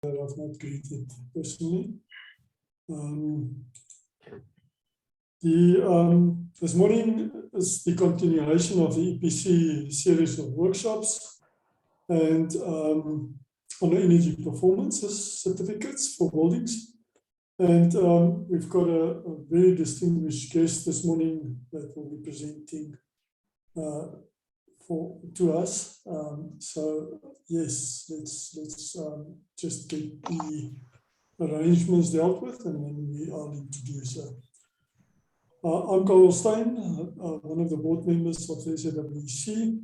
that I've not greeted personally. This morning is the continuation of the EPC series of workshops and on energy performances certificates for buildings. And we've got a very distinguished guest this morning that will be presenting to us. So yes, let's just get the arrangements dealt with, and then I'll introduce her. I'm Carl Stein, one of the board members of the SAWC,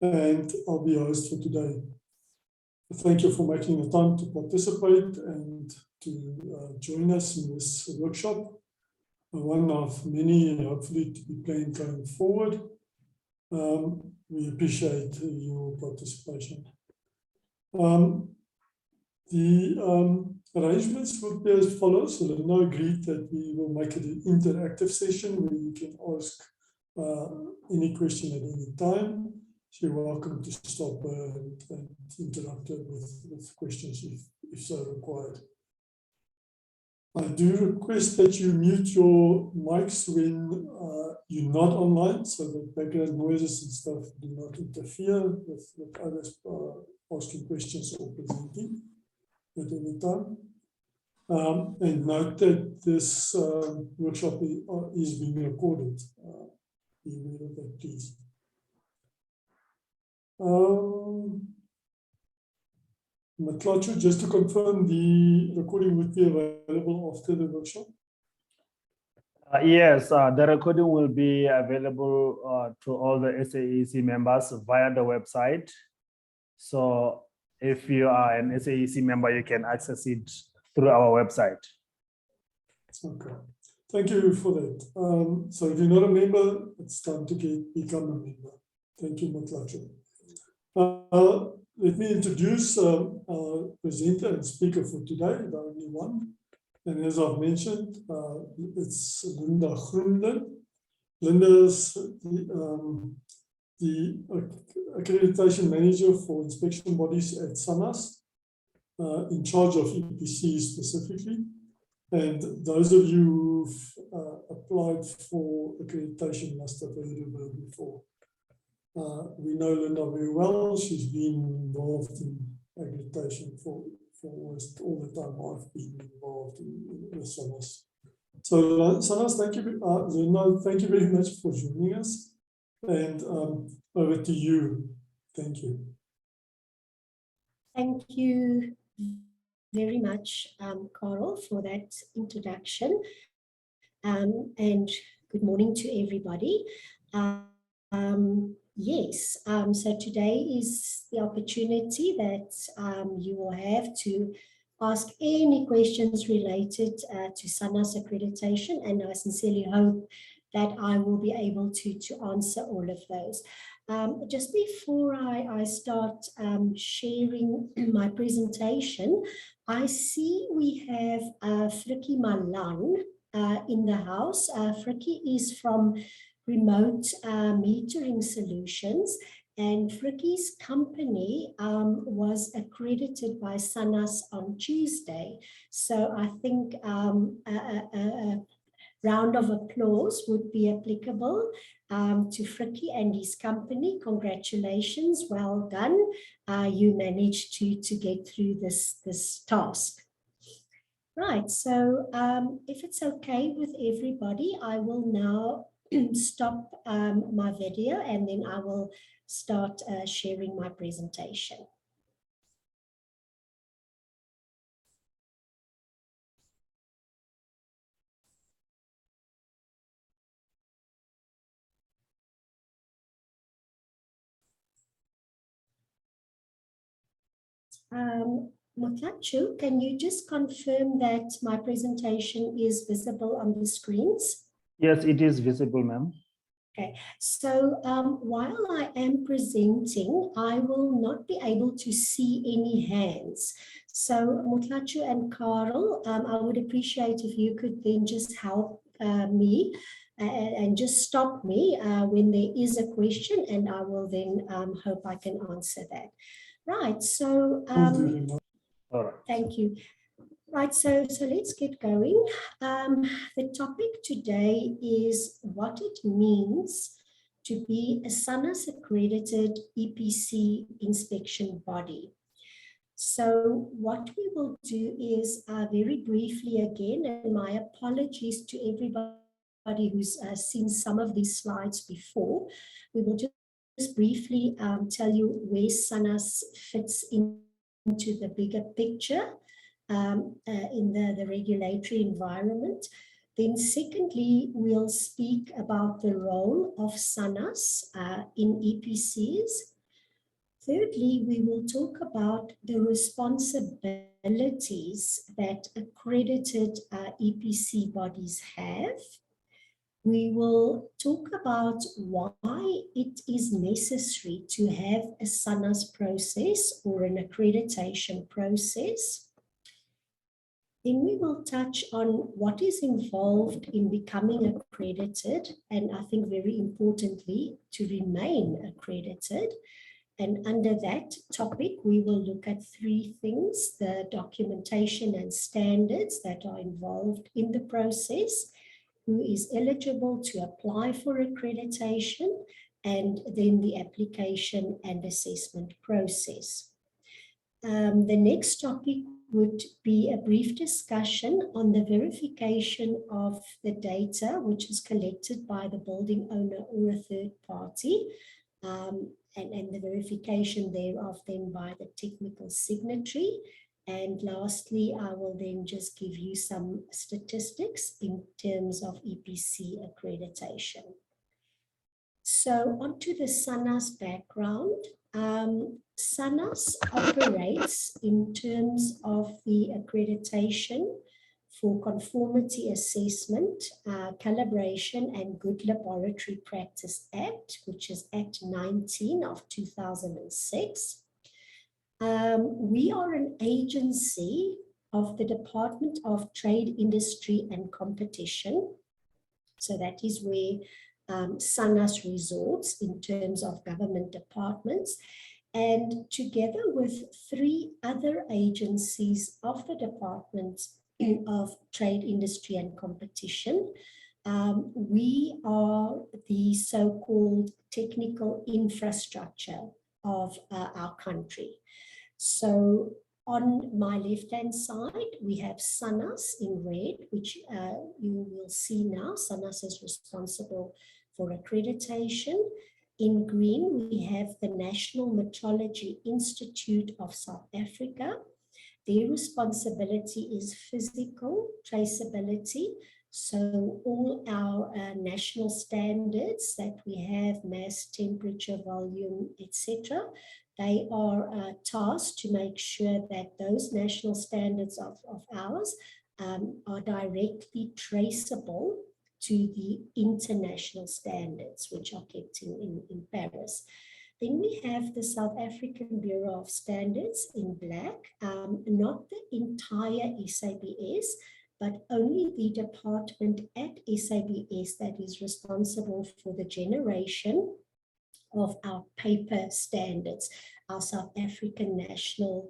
and I'll be your host for today. Thank you for making the time to participate and to join us in this workshop. One of many, hopefully, to be planned going forward. We appreciate your participation. The arrangements would be as follows. Linda agreed that we will make it an interactive session where you can ask any question at any time. So you're welcome to stop and interrupt her with questions if so required. I do request that you mute your mics when you're not online, so that background noises and stuff do not interfere with others asking questions or presenting at any time. And note that this workshop is being recorded. Be aware of that, please. Matlacho, just to confirm, the recording would be available after the workshop? Yes, the recording will be available to all the SAEC members via the website. So if you are an SAEC member, you can access it through our website. Okay, thank you for that. So if you're not a member, it's time to become a member. Thank you, Matlacho. Let me introduce our presenter and speaker for today, the only one. And as I've mentioned, it's Linda Groenlin. Linda is the accreditation manager for inspection bodies at SANAS, in charge of EPC specifically. And those of you who've applied for accreditation must have heard of her before. We know Linda very well. She's been involved in accreditation for almost all the time I've been involved in SANAS. So SANAS, thank you, Linda, thank you very much for joining us. And over to you. Thank you. Thank you very much, Carl, for that introduction. And good morning to everybody. Yes, so today is the opportunity that you will have to ask any questions related to SANAS accreditation, and I sincerely hope that I will be able to answer all of those. Just before I start sharing my presentation, I see we have Frikkie Malan in the house. Frikkie is from Remote Metering Solutions, and Frikkie's company was accredited by SANAS on Tuesday. So I think a round of applause would be applicable to Frikkie and his company. Congratulations, well done. You managed to get through this task. Right, so if it's okay with everybody, I will now stop my video and then I will start sharing my presentation. Motlachu, can you just confirm that my presentation is visible on the screens? Yes, it is visible, ma'am. Okay, so while I am presenting, I will not be able to see any hands. So Motlachu and Carl, I would appreciate if you could then just help me and just stop me when there is a question, and I will then hope I can answer that. Right, so All right. Thank you. Right, so let's get going. The topic today is what it means to be a SANAS accredited EPC inspection body. So what we will do is very briefly again, and my apologies to everybody who's seen some of these slides before, we will just briefly tell you where SANAS fits into the bigger picture in the regulatory environment. Then secondly, we'll speak about the role of SANAS in EPCs. Thirdly, we will talk about the responsibilities that accredited EPC bodies have. We will talk about why it is necessary to have a SANAS process or an accreditation process. Then we will touch on what is involved in becoming accredited, and I think very importantly, to remain accredited. And under that topic, we will look at three things: the documentation and standards that are involved in the process, who is eligible to apply for accreditation, and then the application and assessment process. The next topic would be a brief discussion on the verification of the data which is collected by the building owner or a third party, and the verification thereof then by the technical signatory. And lastly, I will then just give you some statistics in terms of EPC accreditation. So onto the SANAS background. SANAS operates in terms of the accreditation for conformity assessment, calibration and good laboratory practice act, which is Act 19 of 2006. We are an agency of the Department of Trade, Industry and Competition. So that is where SANAS resorts in terms of government departments, and together with three other agencies of the Department of Trade, Industry and Competition, we are the so-called technical infrastructure of our country. So on my left-hand side, we have SANAS in red, which you will see now. SANAS is responsible for accreditation. In green, we have the National Metrology Institute of South Africa. Their responsibility is physical traceability. So all our national standards that we have, mass, temperature, volume, etc., they are tasked to make sure that those national standards of ours are directly traceable to the international standards, which are kept in Paris. Then we have the South African Bureau of Standards in black, not the entire SABS, but only the department at SABS that is responsible for the generation of our paper standards, our South African National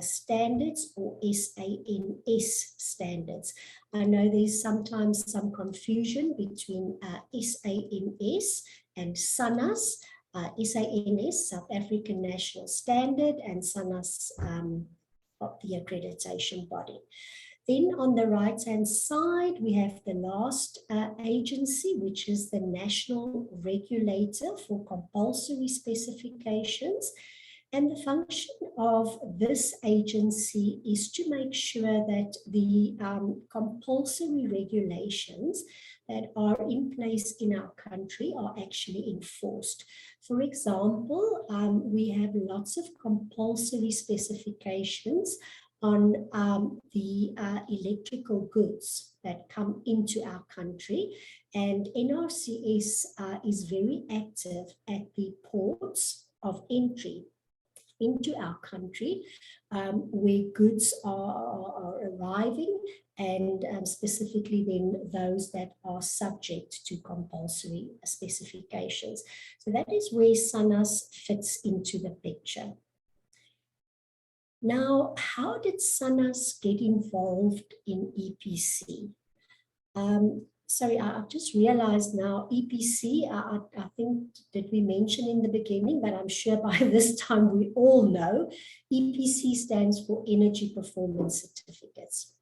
Standards, or SANS standards. I know there's sometimes some confusion between SANS and SANAS. SANS, South African National Standard, and SANAS, the accreditation body. Then on the right-hand side, we have the last agency, which is the National Regulator for Compulsory Specifications. And the function of this agency is to make sure that the compulsory regulations that are in place in our country are actually enforced. For example, we have lots of compulsory specifications on the electrical goods that come into our country, and NRCS is very active at the ports of entry into our country, where goods are arriving, and specifically then those that are subject to compulsory specifications. So that is where SANAS fits into the picture. Now, how did SANAS get involved in EPC? Sorry, I've just realized now EPC, I think, did we mention in the beginning, but I'm sure by this time we all know, EPC stands for Energy Performance Certificates.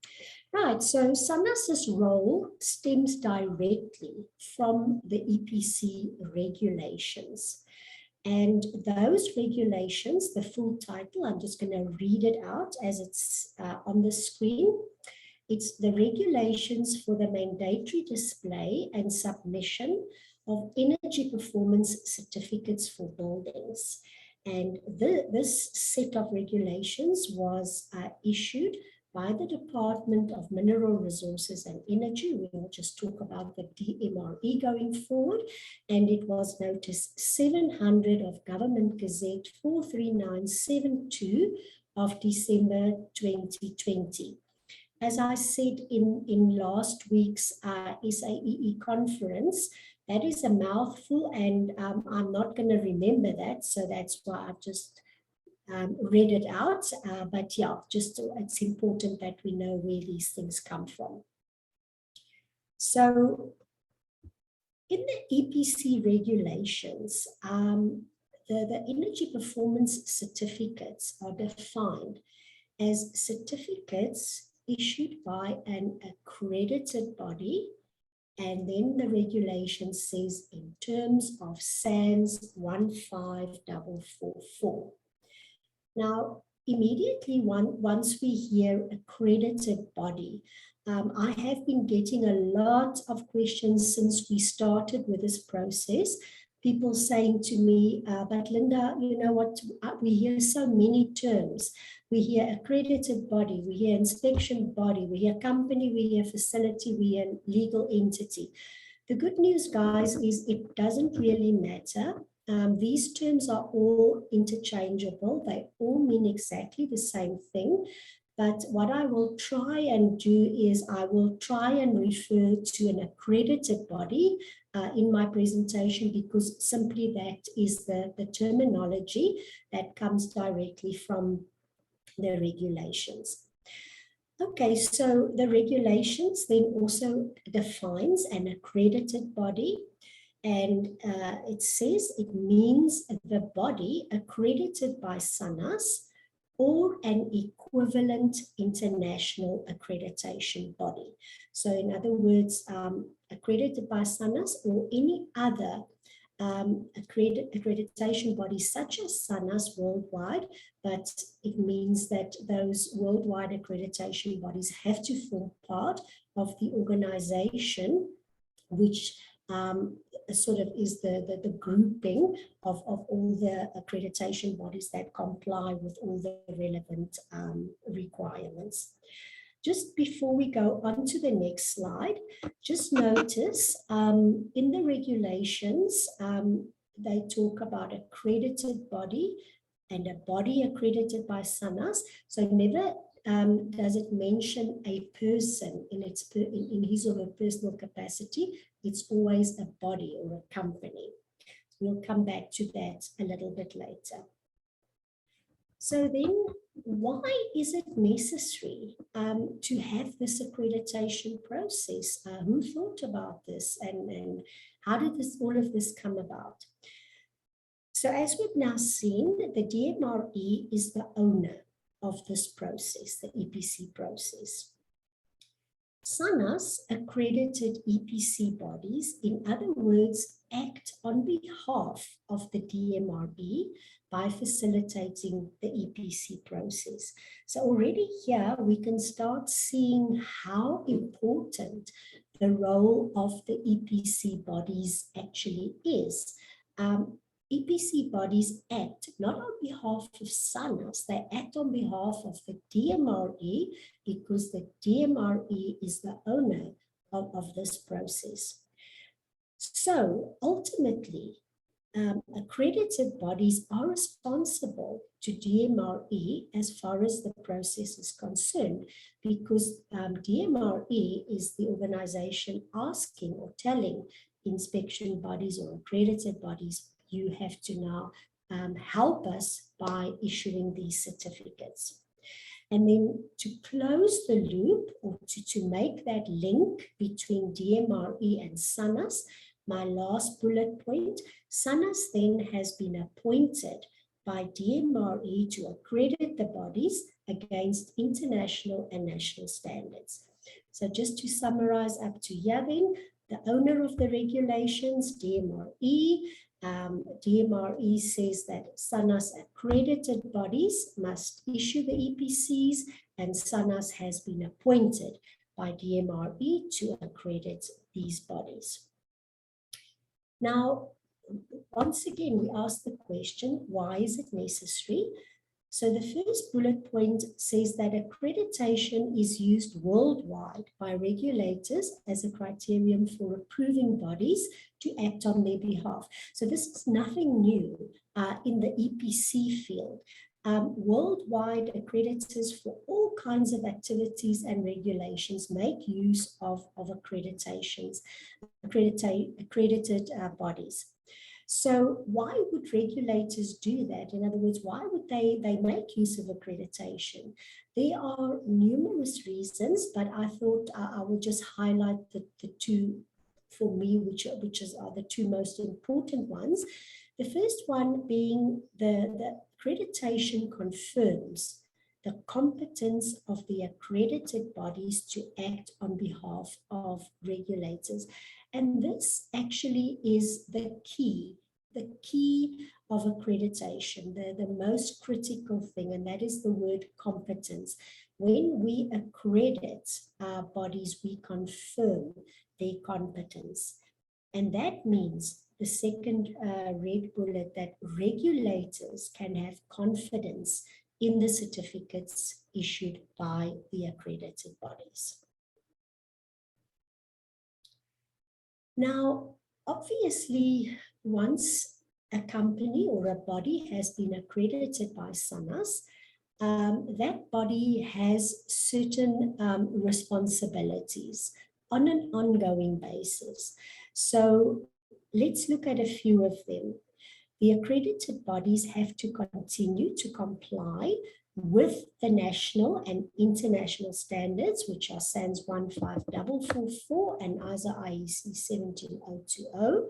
Right, so SANAS's role stems directly from the EPC regulations. And those regulations, the full title, I'm just going to read it out as it's on the screen. It's the regulations for the mandatory display and submission of energy performance certificates for buildings. And this set of regulations was issued by the Department of Mineral Resources and Energy. We will just talk about the DMRE going forward. And it was Notice 700 of Government Gazette 43972 of December 2020. As I said in last week's SAEE conference, that is a mouthful, and I'm not going to remember that, so that's why I've just read it out. But yeah, just it's important that we know where these things come from. So in the EPC regulations, the energy performance certificates are defined as certificates issued by an accredited body, and then the regulation says in terms of SANS 15444. Now, immediately once we hear accredited body, I have been getting a lot of questions since we started with this process. People saying to me, but Linda, you know what, we hear so many terms. We hear accredited body, we hear inspection body, we hear company, we hear facility, we hear legal entity. The good news, guys, is it doesn't really matter. These terms are all interchangeable. They all mean exactly the same thing. But what I will try and do is I will try and refer to an accredited body in my presentation, because simply that is the terminology that comes directly from the regulations. Okay, so the regulations then also defines an accredited body, and it says it means the body accredited by SANAS or an equivalent international accreditation body. So in other words, accredited by SANAS or any other accreditation bodies such as SANAS worldwide, but it means that those worldwide accreditation bodies have to form part of the organization, which sort of is the grouping of all the accreditation bodies that comply with all the relevant requirements. Just before we go on to the next slide, just notice in the regulations, they talk about accredited body and a body accredited by SANAS. So never does it mention a person in his or her personal capacity. It's always a body or a company. We'll come back to that a little bit later. So then, why is it necessary to have this accreditation process? Who thought about this, and how did all of this come about? So as we've now seen, the DMRE is the owner of this process, the EPC process. SANAS accredited EPC bodies, in other words, act on behalf of the DMRE by facilitating the EPC process. So already here we can start seeing how important the role of the EPC bodies actually is. EPC bodies act not on behalf of SANAS, they act on behalf of the DMRE, because the DMRE is the owner of this process. So ultimately, accredited bodies are responsible to DMRE as far as the process is concerned, because DMRE is the organization asking or telling inspection bodies or accredited bodies, you have to now help us by issuing these certificates. And then to close the loop, or to make that link between DMRE and SANAS, my last bullet point, SANAS then has been appointed by DMRE to accredit the bodies against international and national standards. So just to summarize up to here then, the owner of the regulations, DMRE, DMRE says that SANAS accredited bodies must issue the EPCs, and SANAS has been appointed by DMRE to accredit these bodies. Now, once again, we ask the question, why is it necessary? So the first bullet point says that accreditation is used worldwide by regulators as a criterion for approving bodies to act on their behalf. So this is nothing new in the EPC field. Worldwide accreditors for all kinds of activities and regulations make use of accreditations, accredited bodies. So why would regulators do that? In other words, why would they make use of accreditation? There are numerous reasons, but I thought I will just highlight the two for me, which are the two most important ones. The first one being the accreditation confirms the competence of the accredited bodies to act on behalf of regulators. And this actually is the key of accreditation, the most critical thing, and that is the word competence. When we accredit bodies, we confirm their competence. And that means the second red bullet, that regulators can have confidence in the certificates issued by the accredited bodies. Now, obviously, once a company or a body has been accredited by SANAS, that body has certain responsibilities on an ongoing basis. So let's look at a few of them. The accredited bodies have to continue to comply with the national and international standards, which are SANS 15444 and ISO IEC 17020.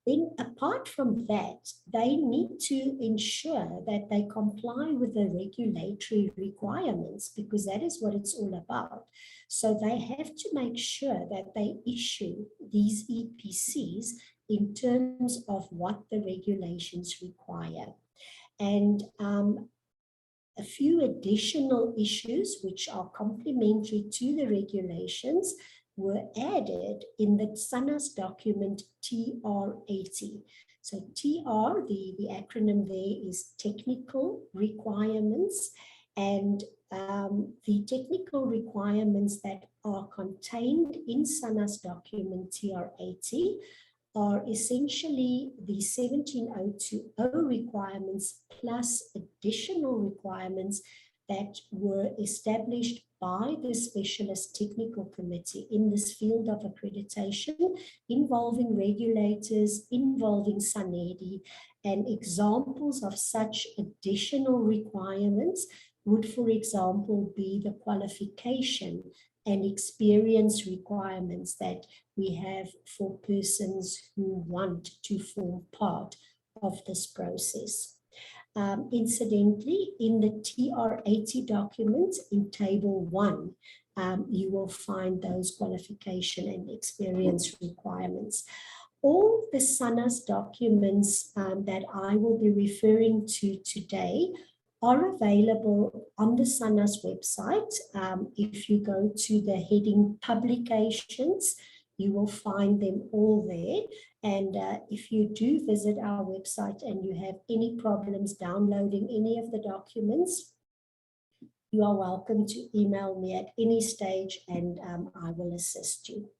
Then apart from that, they need to ensure that they comply with the regulatory requirements, because that is what it's all about. So they have to make sure that they issue these EPCs in terms of what the regulations require. And a few additional issues which are complementary to the regulations were added in the SANAS document TR80. So TR, the acronym there is technical requirements, and the technical requirements that are contained in SANAS document TR80 are essentially the 17020 requirements plus additional requirements that were established by the specialist technical committee in this field of accreditation, involving regulators, involving SANEDI, and examples of such additional requirements would, for example, be the qualification and experience requirements that we have for persons who want to form part of this process. Incidentally, in the TR80 document in table 1, you will find those qualification and experience requirements. All the SANAS documents that I will be referring to today are available on the SANAS website. If you go to the heading Publications, you will find them all there. And if you do visit our website and you have any problems downloading any of the documents, you are welcome to email me at any stage, and I will assist you.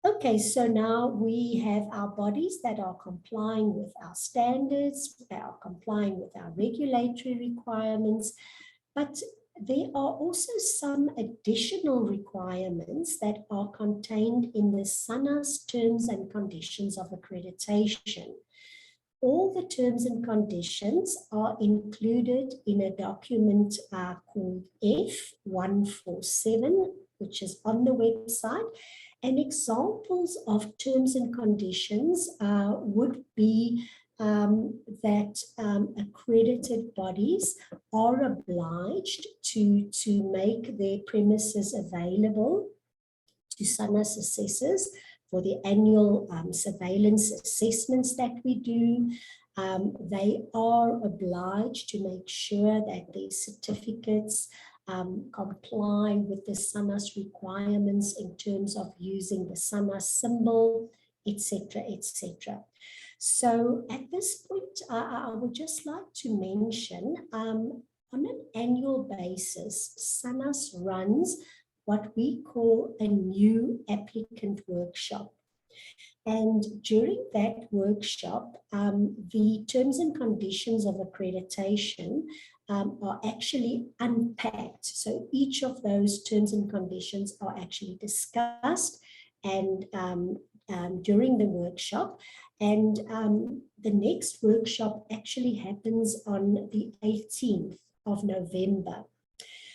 Okay, so now we have our bodies that are complying with our standards, that are complying with our regulatory requirements, but there are also some additional requirements that are contained in the SANAS terms and conditions of accreditation. All the terms and conditions are included in a document called F147, which is on the website. And examples of terms and conditions would be that accredited bodies are obliged to make their premises available to SANAS assessors for the annual surveillance assessments that we do. They are obliged to make sure that their certificates comply with the SANAS requirements in terms of using the SANAS symbol, etc., etc. So at this point, I would just like to mention on an annual basis, SANAS runs what we call a new applicant workshop. And during that workshop, the terms and conditions of accreditation are actually unpacked. So each of those terms and conditions are actually discussed and during the workshop. And the next workshop actually happens on the 18th of November.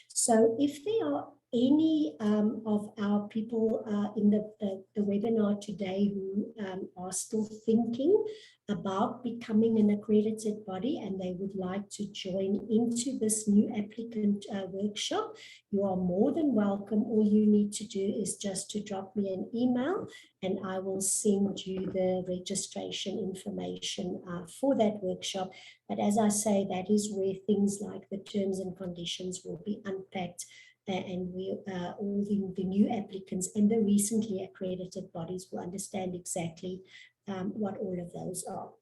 So if there are any of our people in the webinar today who are still thinking about becoming an accredited body and they would like to join into this new applicant workshop, you are more than welcome. All you need to do is just to drop me an email and I will send you the registration information for that workshop. But as I say, that is where things like the terms and conditions will be unpacked, and we all the new applicants and the recently accredited bodies will understand exactly what all of those are.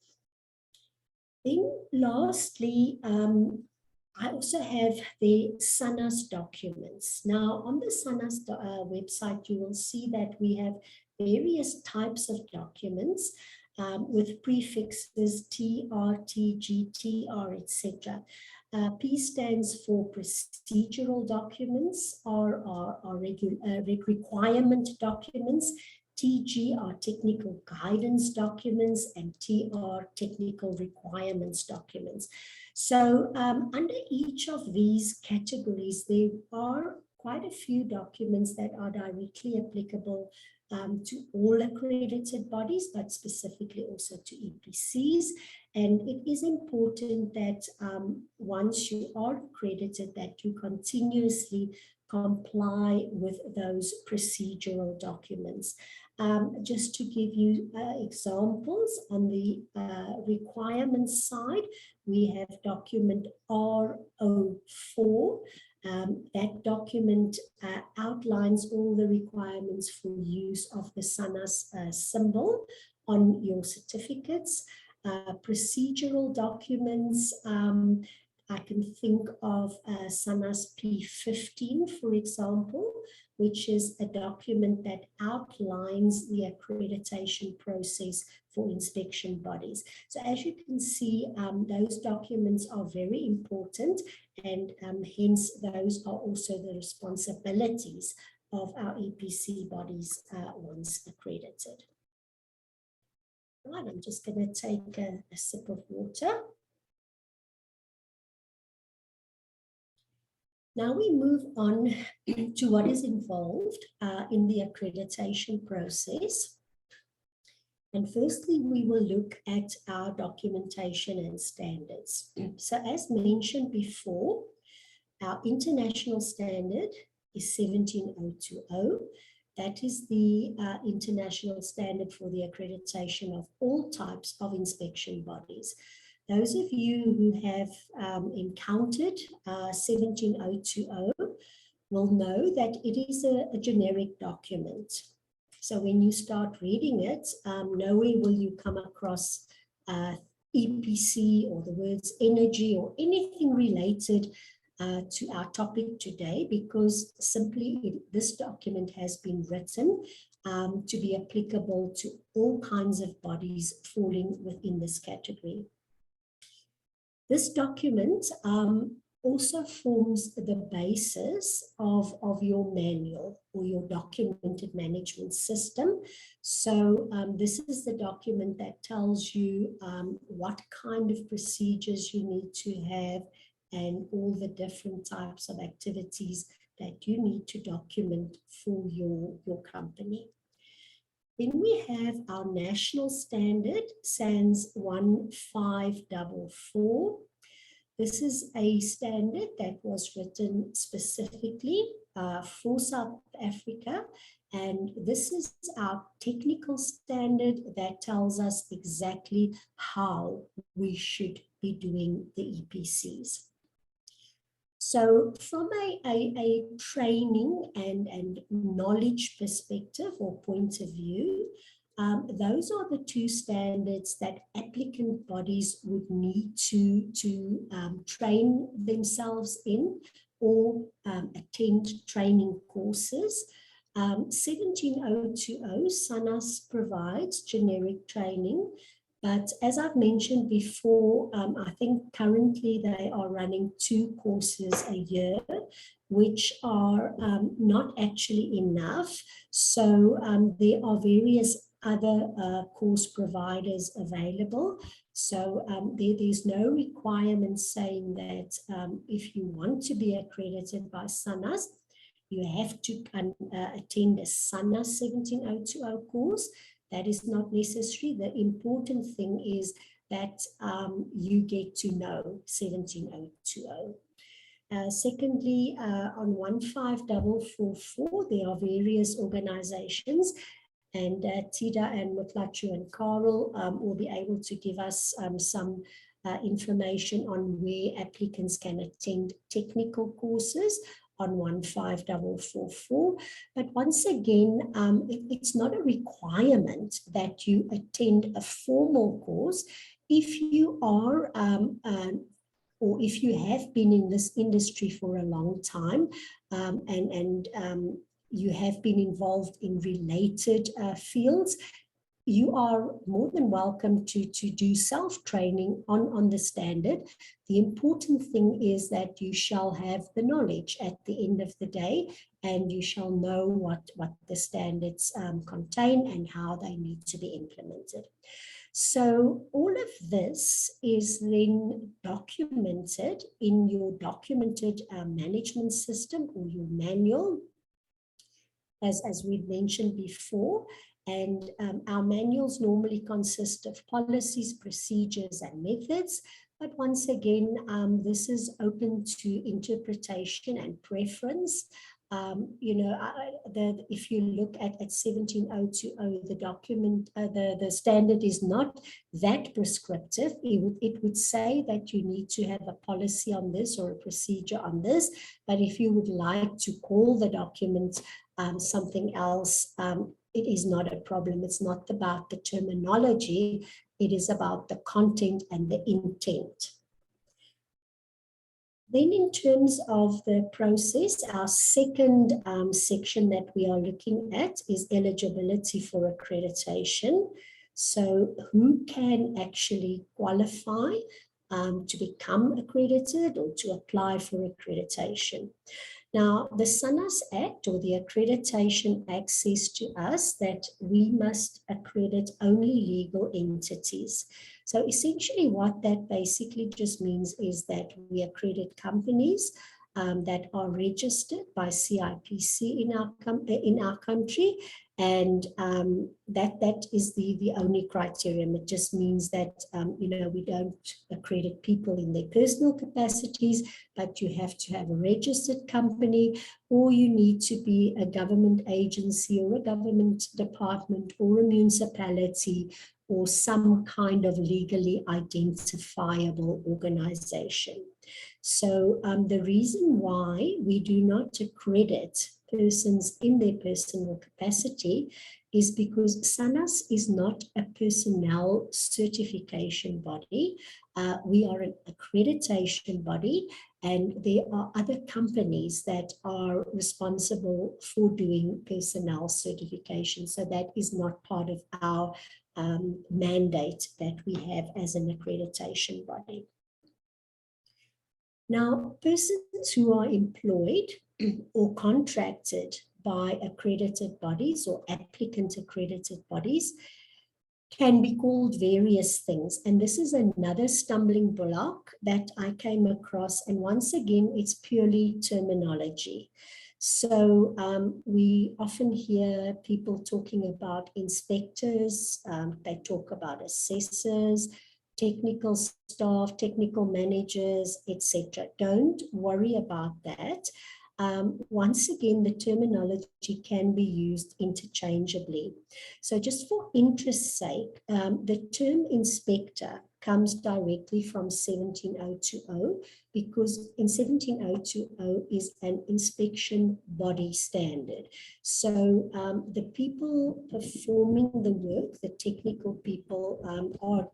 Then lastly, I also have the SANAS documents. Now on the SANAS website, you will see that we have various types of documents with prefixes TR, TG, TR, etc. P stands for procedural documents, R are requirement documents, TG are technical guidance documents, and TR technical requirements documents. So under each of these categories, there are quite a few documents that are directly applicable to all accredited bodies, but specifically also to EPCs. And it is important that once you are accredited, that you continuously comply with those procedural documents. Just to give you examples, on the requirements side, we have document R04. That document outlines all the requirements for use of the SANAS symbol on your certificates. Procedural documents, I can think of SANAS P15, for example, which is a document that outlines the accreditation process for inspection bodies. So as you can see, those documents are very important, and hence those are also the responsibilities of our EPC bodies once accredited. Right, I'm just going to take a sip of water. Now we move on to what is involved in the accreditation process. And firstly, we will look at our documentation and standards. So as mentioned before, our international standard is 17020. That is the international standard for the accreditation of all types of inspection bodies. Those of you who have encountered 17020 will know that it is a generic document. So when you start reading it, nowhere will you come across EPC or the words energy or anything related to our topic today, because simply this document has been written to be applicable to all kinds of bodies falling within this category. This document also forms the basis of your manual or your documented management system. So this is the document that tells you what kind of procedures you need to have and all the different types of activities that you need to document for your company. Then we have our national standard, SANS 1544. This is a standard that was written specifically for South Africa, and this is our technical standard that tells us exactly how we should be doing the EPCs. So from a training and knowledge perspective or point of view, those are the two standards that applicant bodies would need to train themselves in or attend training courses. 17020 SANAS provides generic training, but as I've mentioned before, I think currently they are running 2 courses a year, which are not actually enough. So there are various other course providers available. So there's no requirement saying that if you want to be accredited by SANAS, you have to attend a SANAS 17020 course. That is not necessary. The important thing is that you get to know 17020. Secondly, on 15444, there are various organizations, and Tida and Mutlachu and Carl will be able to give us some information on where applicants can attend technical courses on 15444. But once again, it's not a requirement that you attend a formal course. If you are or if you have been in this industry for a long time and you have been involved in related fields, you are more than welcome to do self-training on the standard. The important thing is that you shall have the knowledge at the end of the day, and you shall know what the standards contain and how they need to be implemented. So all of this is then documented in your documented management system or your manual, as we mentioned before. And our manuals normally consist of policies, procedures, and methods. But once again, this is open to interpretation and preference. If you look at 17020, the document, the standard is not that prescriptive. It would say that you need to have a policy on this or a procedure on this. But if you would like to call the document something else, it is not a problem. It's not about the terminology. It is about the content and the intent. Then in terms of the process, our second section that we are looking at is eligibility for accreditation. So who can actually qualify to become accredited or to apply for accreditation? Now, the SANAS Act or the Accreditation Act says to us that we must accredit only legal entities. So essentially what that basically just means is that we accredit companies that are registered by CIPC in our country, and that is the only criterion. It just means that we don't accredit people in their personal capacities, but you have to have a registered company, or you need to be a government agency or a government department or a municipality or some kind of legally identifiable organization. So the reason why we do not accredit persons in their personal capacity is because SANAS is not a personnel certification body. We are an accreditation body, and there are other companies that are responsible for doing personnel certification. So that is not part of our mandate that we have as an accreditation body. Now, persons who are employed or contracted by accredited bodies or applicant accredited bodies can be called various things. And this is another stumbling block that I came across. And once again, it's purely terminology. So we often hear people talking about inspectors, they talk about assessors, technical staff, technical managers, etc. Don't worry about that. Once again, the terminology can be used interchangeably. So just for interest's sake, the term inspector comes directly from 17020 because in 17020 is an inspection body standard. So the people performing the work, the technical people, are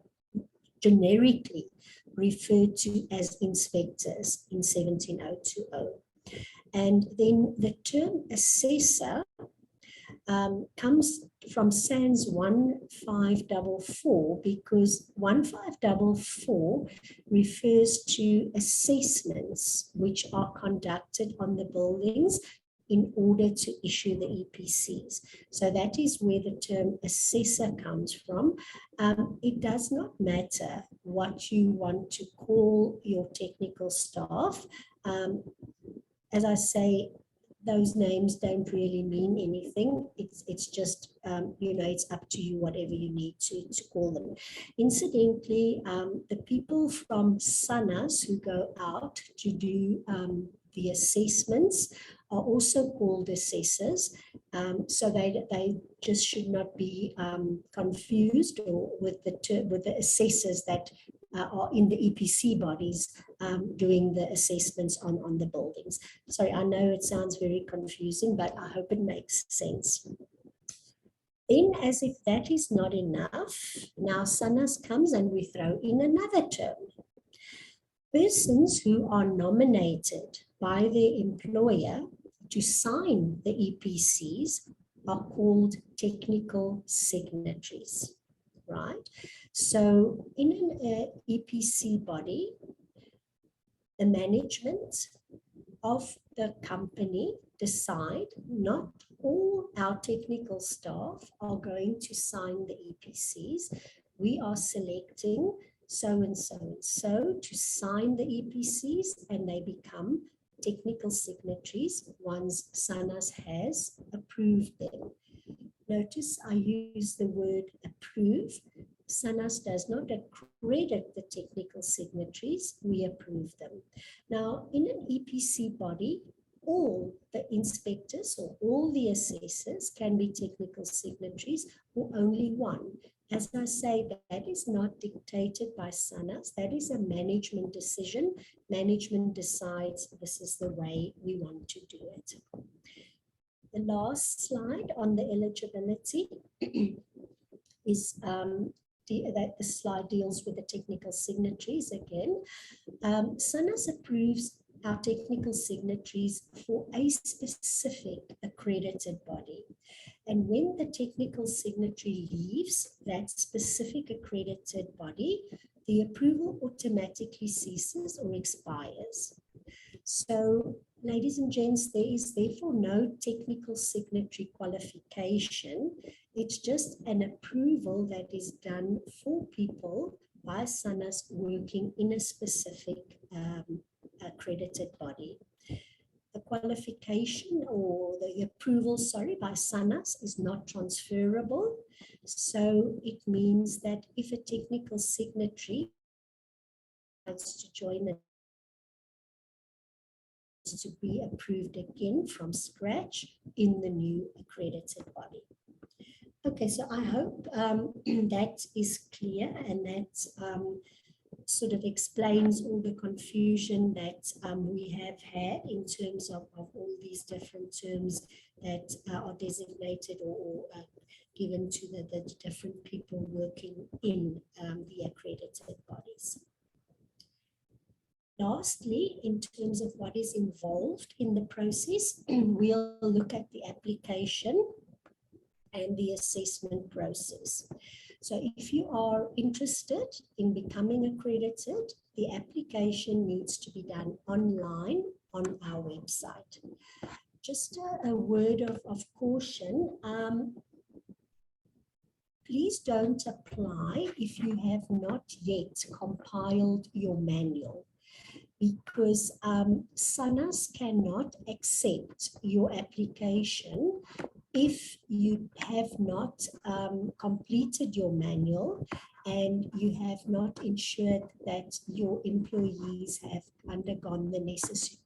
generically referred to as inspectors in 17020. And then the term assessor comes from SANS 1544 because 1544 refers to assessments which are conducted on the buildings in order to issue the EPCs. So that is where the term assessor comes from. It does not matter what you want to call your technical staff. As I say, those names don't really mean anything. It's just, it's up to you, whatever you need to call them. Incidentally, the people from SANAS who go out to do the assessments are also called assessors. So they just should not be confused or with the assessors that are in the EPC bodies doing the assessments on the buildings. Sorry, I know it sounds very confusing, but I hope it makes sense. Then, as if that is not enough, now SANAS comes and we throw in another term. Persons who are nominated by their employer to sign the EPCs are called technical signatories, right? So in an EPC body, the management of the company decide not all our technical staff are going to sign the EPCs. We are selecting so and so and so to sign the EPCs, and they become technical signatories once SANAS has approved them. Notice I use the word approve. SANAS does not accredit the technical signatories, we approve them. Now, in an EPC body, all the inspectors or all the assessors can be technical signatories or only one. As I say, that is not dictated by SANAS, that is a management decision. Management decides this is the way we want to do it. The last slide on the eligibility is that the slide deals with the technical signatories again. SANAS approves our technical signatories for a specific accredited body. And when the technical signatory leaves that specific accredited body, the approval automatically ceases or expires. So, ladies and gents, there is therefore no technical signatory qualification. It's just an approval that is done for people by SANAS working in a specific accredited body. The qualification or the approval, by SANAS is not transferable. So it means that if a technical signatory wants to join the to be approved again from scratch in the new accredited body. Okay, so I hope that is clear and that sort of explains all the confusion that we have had in terms of all these different terms that are designated or given to the different people working in the accredited bodies. Lastly, in terms of what is involved in the process, we'll look at the application and the assessment process. So if you are interested in becoming accredited, the application needs to be done online on our website. Just a word of caution. Please don't apply if you have not yet compiled your manual, because SANAS cannot accept your application if you have not completed your manual and you have not ensured that your employees have undergone the necessary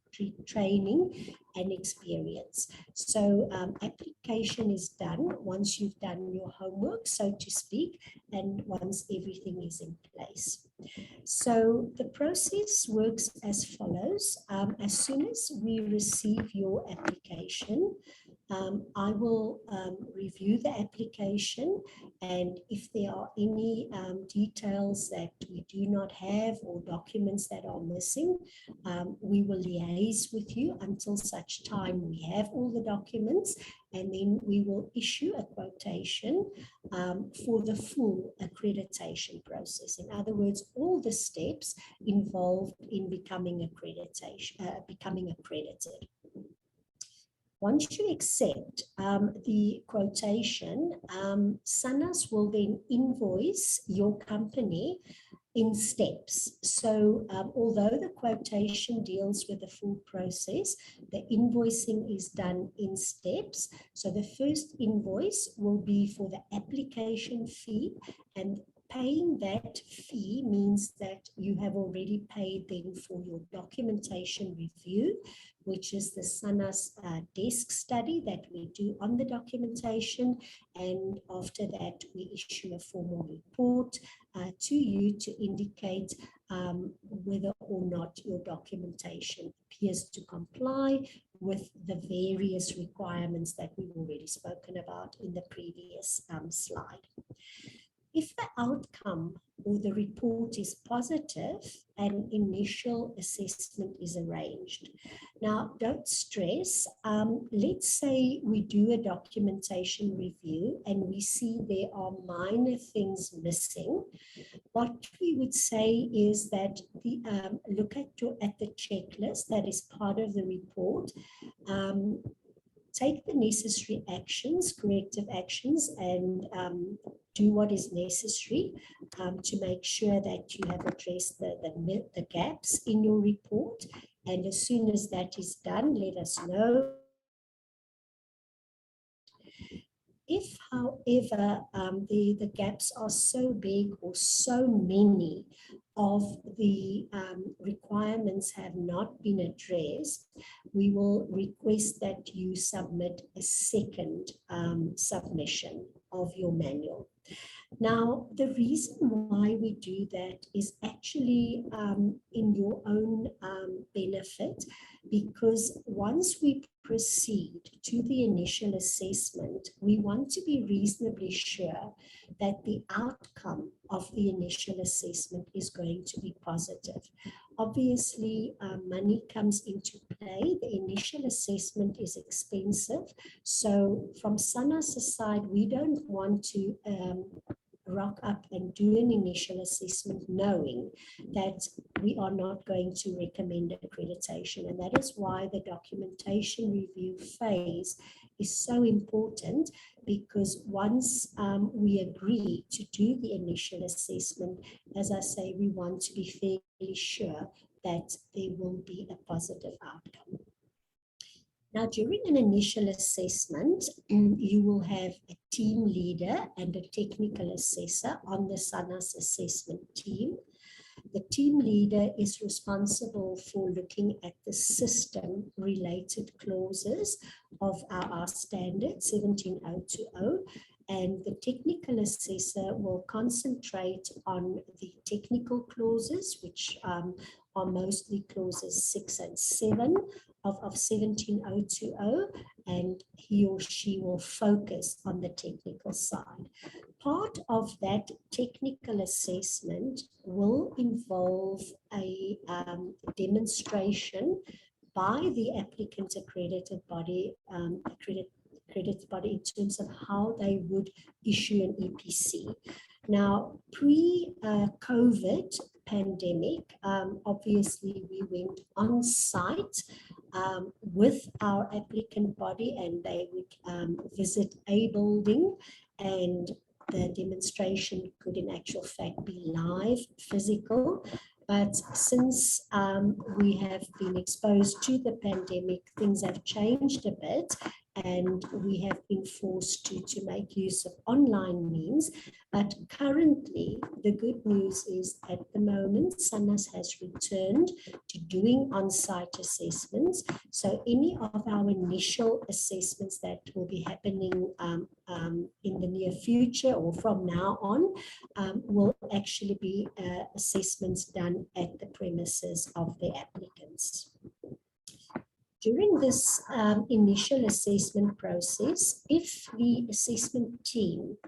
training and experience. So application is done once you've done your homework, so to speak, and once everything is in place. So the process works as follows. As soon as we receive your application, I will review the application, and if there are any details that we do not have or documents that are missing, we will liaise with you until such time we have all the documents, and then we will issue a quotation for the full accreditation process. In other words, all the steps involved in becoming accredited. Once you accept the quotation, SANAS will then invoice your company in steps. So although the quotation deals with the full process, the invoicing is done in steps. So the first invoice will be for the application fee, and paying that fee means that you have already paid then for your documentation review, which is the SANAS desk study that we do on the documentation. And after that, we issue a formal report to you to indicate whether or not your documentation appears to comply with the various requirements that we've already spoken about in the previous slide. If the outcome or the report is positive, an initial assessment is arranged. Now, don't stress. Let's say we do a documentation review and we see there are minor things missing. What we would say is that look at the checklist that is part of the report. Take the necessary actions, corrective actions, and do what is necessary to make sure that you have addressed the gaps in your report. And as soon as that is done, let us know. If, however, the gaps are so big or so many of the requirements have not been addressed, we will request that you submit a second submission of your manual. Now, the reason why we do that is actually in your own benefit, because once we proceed to the initial assessment, we want to be reasonably sure that the outcome of the initial assessment is going to be positive. Obviously, money comes into play. The initial assessment is expensive. So from SANAS' side, we don't want to rock up and do an initial assessment knowing that we are not going to recommend accreditation. And that is why the documentation review phase is so important, because once we agree to do the initial assessment, as I say, we want to be fairly sure that there will be a positive outcome. Now, during an initial assessment, you will have a team leader and a technical assessor on the SANAS assessment team. The team leader is responsible for looking at the system-related clauses of our standard 17020, and the technical assessor will concentrate on the technical clauses, which are mostly clauses 6 and 7 of 17020, and he or she will focus on the technical side. Part of that technical assessment will involve a demonstration by the applicant accredited body, accredited body in terms of how they would issue an EPC. Now, pre-COVID pandemic, obviously we went on site with our applicant body, and they would visit a building, and the demonstration could in actual fact be live, physical. But since we have been exposed to the pandemic, things have changed a bit, and we have been forced to make use of online means. But currently, the good news is at the moment, SANAS has returned to doing on-site assessments. So any of our initial assessments that will be happening in the near future or from now on will actually be assessments done at the premises of the applicants. During this initial assessment process, if the assessment team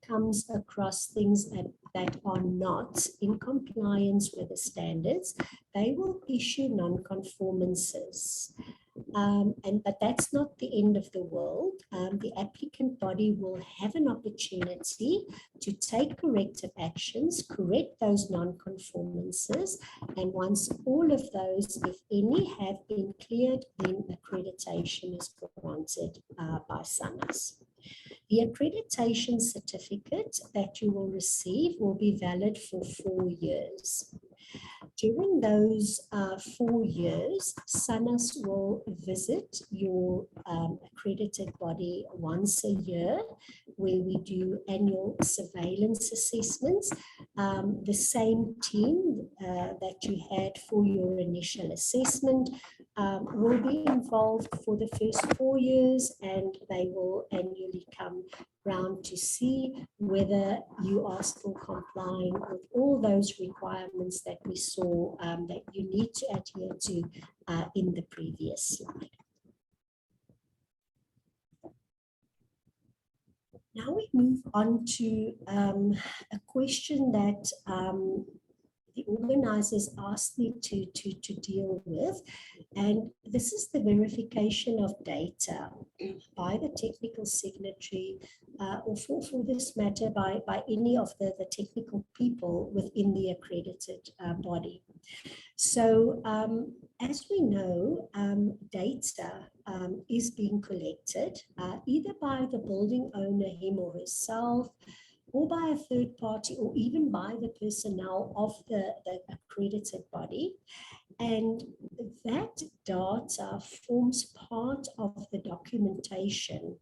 comes across things that are not in compliance with the standards, they will issue non-conformances. But that's not the end of the world. The applicant body will have an opportunity to take corrective actions, correct those non-conformances, and once all of those, if any, have been cleared, then accreditation is granted by SANAS. The accreditation certificate that you will receive will be valid for 4 years. During those 4 years, SANAS will visit your accredited body once a year, where we do annual surveillance assessments. The same team that you had for your initial assessment will be involved for the first 4 years, and they will annually come round to see whether you are still complying with all those requirements that we saw that you need to adhere to in the previous slide. Now we move on to a question that the organizers asked me to deal with, and this is the verification of data by the technical signatory, or for this matter, by any of the technical people within the accredited body. So as we know, data is being collected either by the building owner, him or herself, or by a third party, or even by the personnel of the accredited body. And that data forms part of the documentation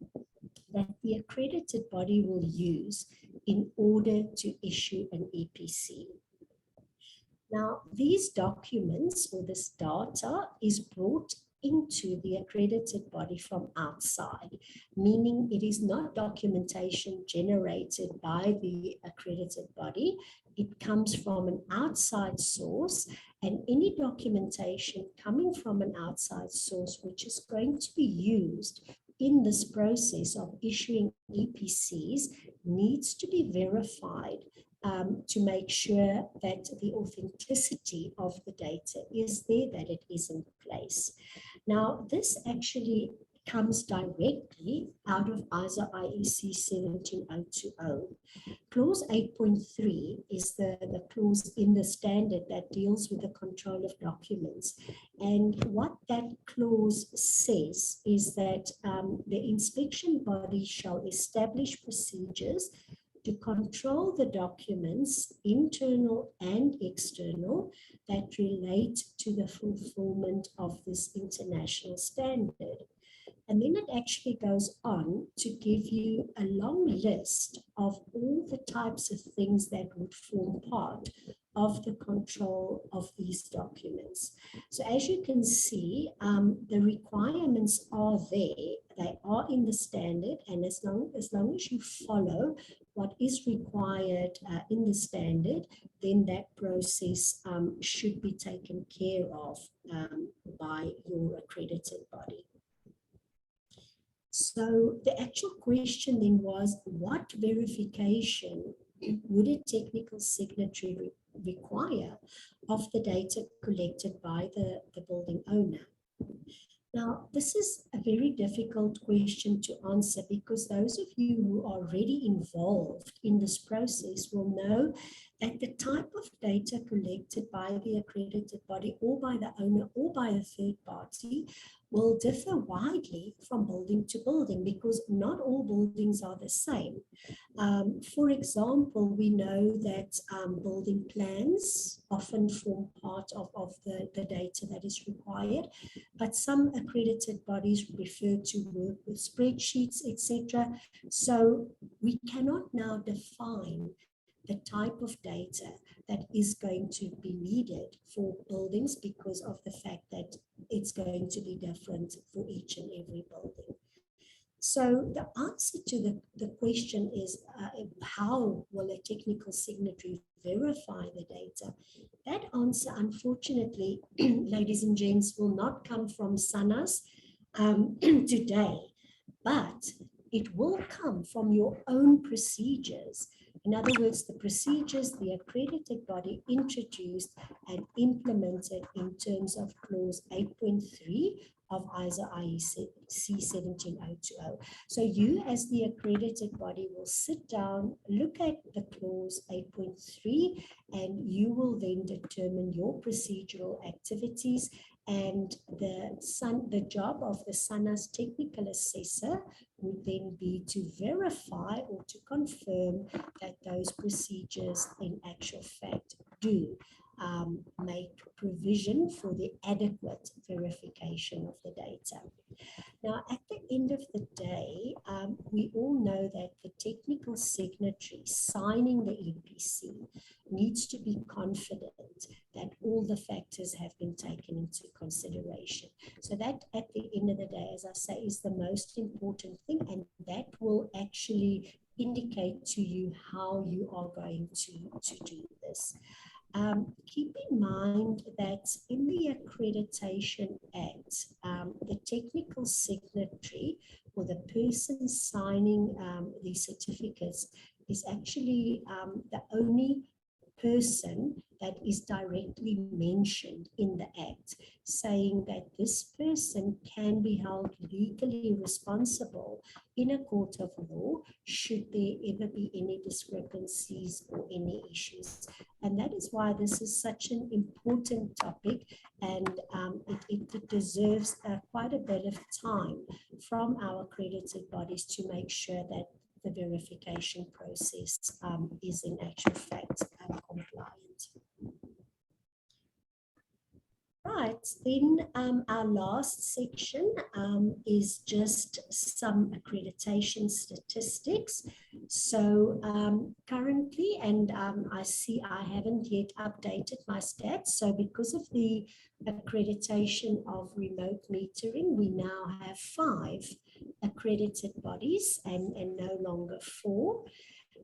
that the accredited body will use in order to issue an EPC. Now, these documents or this data is brought into the accredited body from outside, meaning it is not documentation generated by the accredited body. It comes from an outside source, and any documentation coming from an outside source which is going to be used in this process of issuing EPCs needs to be verified to make sure that the authenticity of the data is there, that it is in place. Now, this actually comes directly out of ISO IEC 17020. Clause 8.3 is the clause in the standard that deals with the control of documents. And what that clause says is that the inspection body shall establish procedures to control the documents, internal and external, that relate to the fulfillment of this international standard. And then it actually goes on to give you a long list of all the types of things that would form part of the control of these documents. So as you can see, the requirements are there, they are in the standard, and as long as you follow what is required in the standard, then that process should be taken care of by your accredited body. So the actual question then was, what verification would a technical signatory require of the data collected by the building owner? Now, this is a very difficult question to answer because those of you who are already involved in this process will know that the type of data collected by the accredited body or by the owner or by a third party will differ widely from building to building because not all buildings are the same. For example, we know that building plans often form part of the data that is required, but some accredited bodies prefer to work with spreadsheets, etc. So we cannot now define the type of data that is going to be needed for buildings because of the fact that it's going to be different for each and every building. So the answer to the question is how will a technical signatory verify the data? That answer, unfortunately, ladies and gents, will not come from SANAS today, but it will come from your own procedures. In other words, the procedures the accredited body introduced and implemented in terms of clause 8.3 of ISO IEC 17020. So you as the accredited body will sit down, look at the clause 8.3, and you will then determine your procedural activities, and the job of the SANAS technical assessor would then be to verify or to confirm that those procedures in actual fact do make provision for the adequate verification of the data. Now, at the end of the day, we all know that the technical signatory signing the EPC needs to be confident that all the factors have been taken into consideration. So that, at the end of the day, as I say, is the most important thing, and that will actually indicate to you how you are going to do this. Keep in mind that in the Accreditation Act, the technical signatory or the person signing the certificates is actually the only person that is directly mentioned in the Act, saying that this person can be held legally responsible in a court of law should there ever be any discrepancies or any issues. And that is why this is such an important topic, and it deserves quite a bit of time from our accredited bodies to make sure that the verification process is in actual fact compliant. Right, then our last section is just some accreditation statistics. So currently, and I see I haven't yet updated my stats. So because of the accreditation of remote metering, we now have 5 accredited bodies and no longer 4.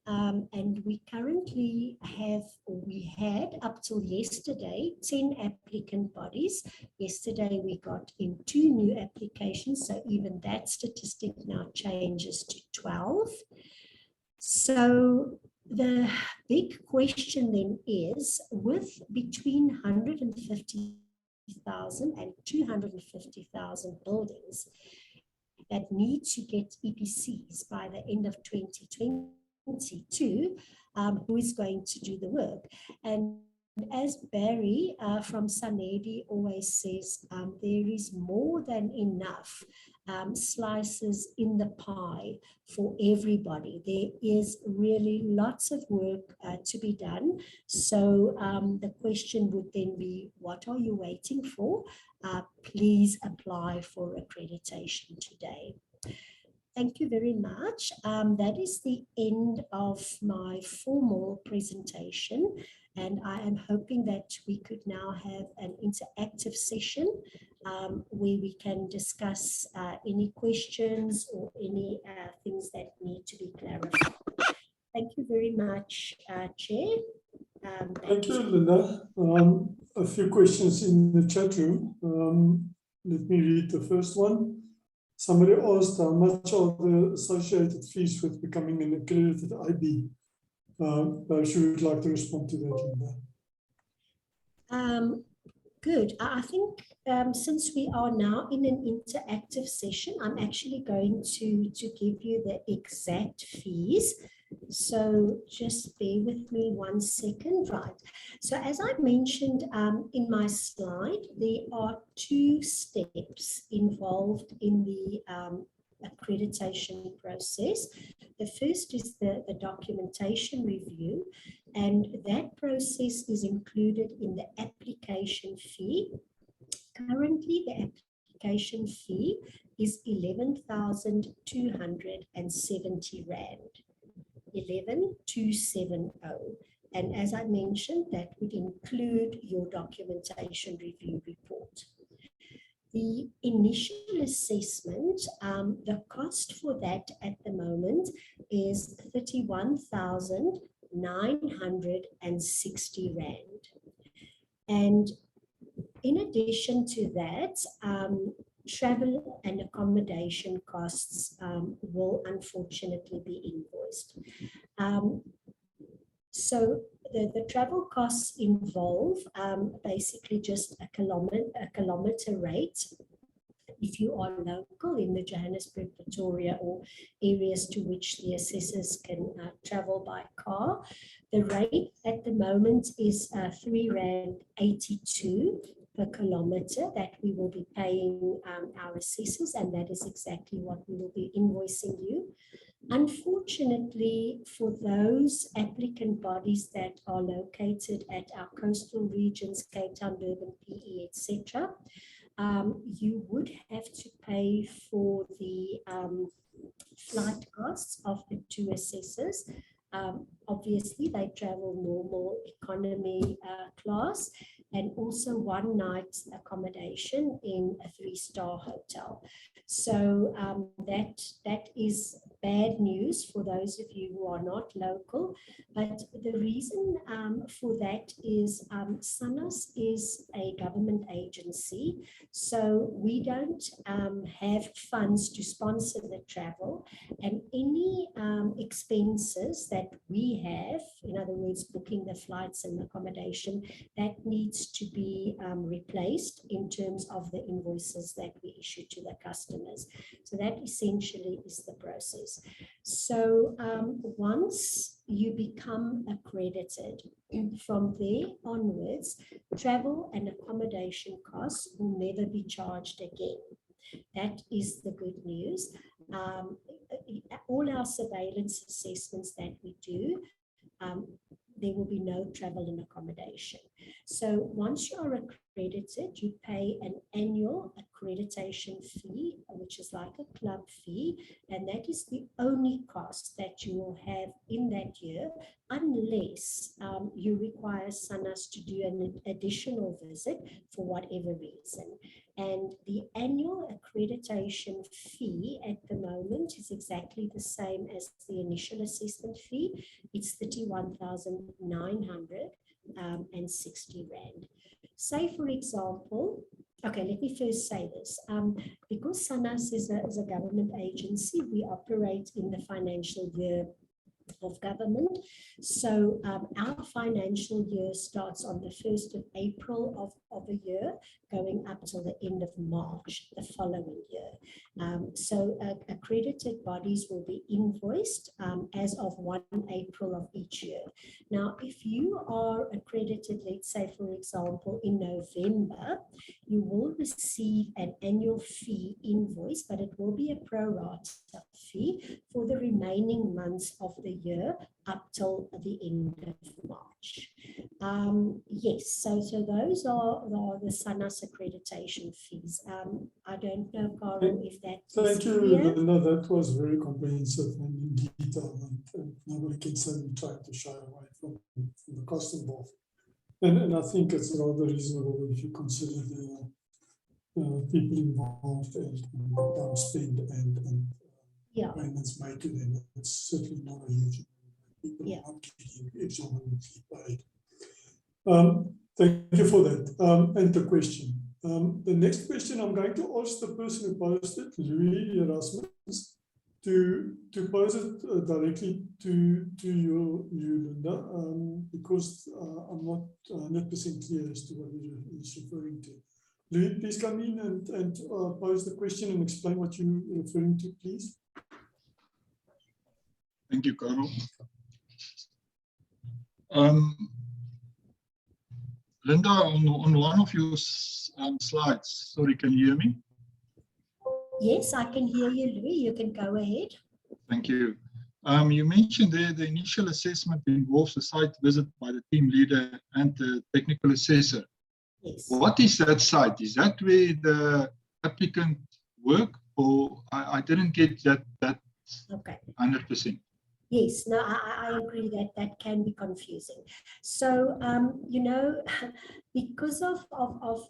And we currently have, or we had up till yesterday, 10 applicant bodies. Yesterday we got in 2 new applications, so even that statistic now changes to 12. So the big question then is, with between 150,000 and 250,000 buildings that need to get EPCs by the end of 2022, who is going to do the work? And as Barry from Sanedi always says, there is more than enough slices in the pie for everybody. There is really lots of work to be done. So the question would then be, what are you waiting for? Please apply for accreditation today. Thank you very much. That is the end of my formal presentation, and I am hoping that we could now have an interactive session where we can discuss any questions or any things that need to be clarified. Thank you very much, Chair. Thank you, Linda. A few questions in the chat room. Let me read the first one. Somebody asked how much are the associated fees with becoming an accredited IB. Perhaps you would like to respond to that, Linda. Good. I think since we are now in an interactive session, I'm actually going to give you the exact fees. So just bear with me 1 second. Right. So as I mentioned in my slide, there are 2 steps involved in the accreditation process. The first is the documentation review, and that process is included in the application fee. Currently, the application fee is 11,270 Rand, 11,270. And as I mentioned, that would include your documentation review report. The initial assessment, the cost for that at the moment is 31,960 Rand. And in addition to that, travel and accommodation costs will unfortunately be invoiced. So the travel costs involve basically just a kilometer rate. If you are local in the Johannesburg, Pretoria, or areas to which the assessors can travel by car, the rate at the moment is 3.82 Rand per kilometer that we will be paying our assessors, and that is exactly what we will be invoicing you. Unfortunately, for those applicant bodies that are located at our coastal regions, Cape Town, Durban, PE, etc., you would have to pay for the flight costs of the 2 assessors. Obviously, they travel normal economy class, and also 1 night accommodation in a 3-star hotel. So that is bad news for those of you who are not local. But the reason for that is SANAS is a government agency, so we don't have funds to sponsor the travel, and any expenses that we have, in other words, booking the flights and accommodation, that needs to be replaced in terms of the invoices that we issue to the customers. So that essentially is the process. So once you become accredited, from there onwards, travel and accommodation costs will never be charged again. That is the good news. All our surveillance assessments that we do, there will be no travel and accommodation. So once you are accredited, you pay an annual accreditation fee, which is like a club fee, and that is the only cost that you will have in that year, unless you require SANAS to do an additional visit for whatever reason. And the annual accreditation fee at the moment is exactly the same as the initial assessment fee. It's 31,960 Rand. Say, for example, okay, let me first say this. Because SANAS is a government agency, we operate in the financial year of government. So our financial year starts on the 1st of April of a year, going up till the end of March the following year. So accredited bodies will be invoiced as of 1 April of each year. Now, if you are accredited, let's say, for example, in November, you will receive an annual fee invoice, but it will be a pro rata fee for the remaining months of the year up till the end of March. Yes, so those are the SANAS accreditation fees. I don't know, Carl, if that is Thank you, clear. Linda. That was very comprehensive and in detail, and nobody can say we tried to shy away from the cost involved. And I think it's rather reasonable if you consider the people involved and the time spent and payments made to them. It's certainly not a huge amount. People are not getting exorbitantly paid. Thank you for that. And the question. The next question I'm going to ask the person who posed it, Louis Erasmus, to pose it directly to you, Linda, because I'm not 100% clear as to what he's referring to. Louis, please come in and pose the question and explain what you're referring to, please. Thank you, Carol. Linda, on one of your slides, sorry, can you hear me? Yes, I can hear you, Louis. You can go ahead. Thank you. You mentioned there the initial assessment involves a site visit by the team leader and the technical assessor. Yes. What is that site? Is that where the applicant work, or I didn't get that Okay. 100%. Yes, no, I agree that that can be confusing. So, you know, because of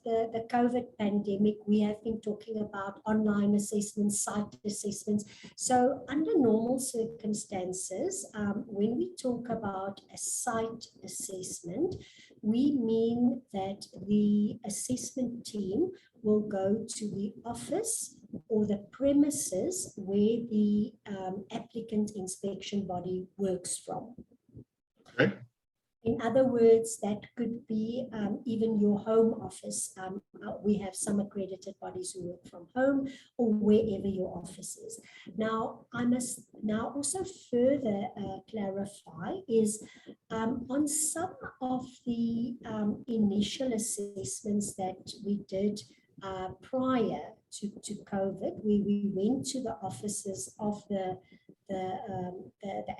the COVID pandemic, we have been talking about online assessments, site assessments. So under normal circumstances, when we talk about a site assessment, we mean that the assessment team will go to the office or the premises where the applicant inspection body works from. Okay. In other words, that could be even your home office. We have some accredited bodies who work from home or wherever your office is. Now, I must now also further clarify is on some of the initial assessments that we did prior to COVID, we went to the offices of the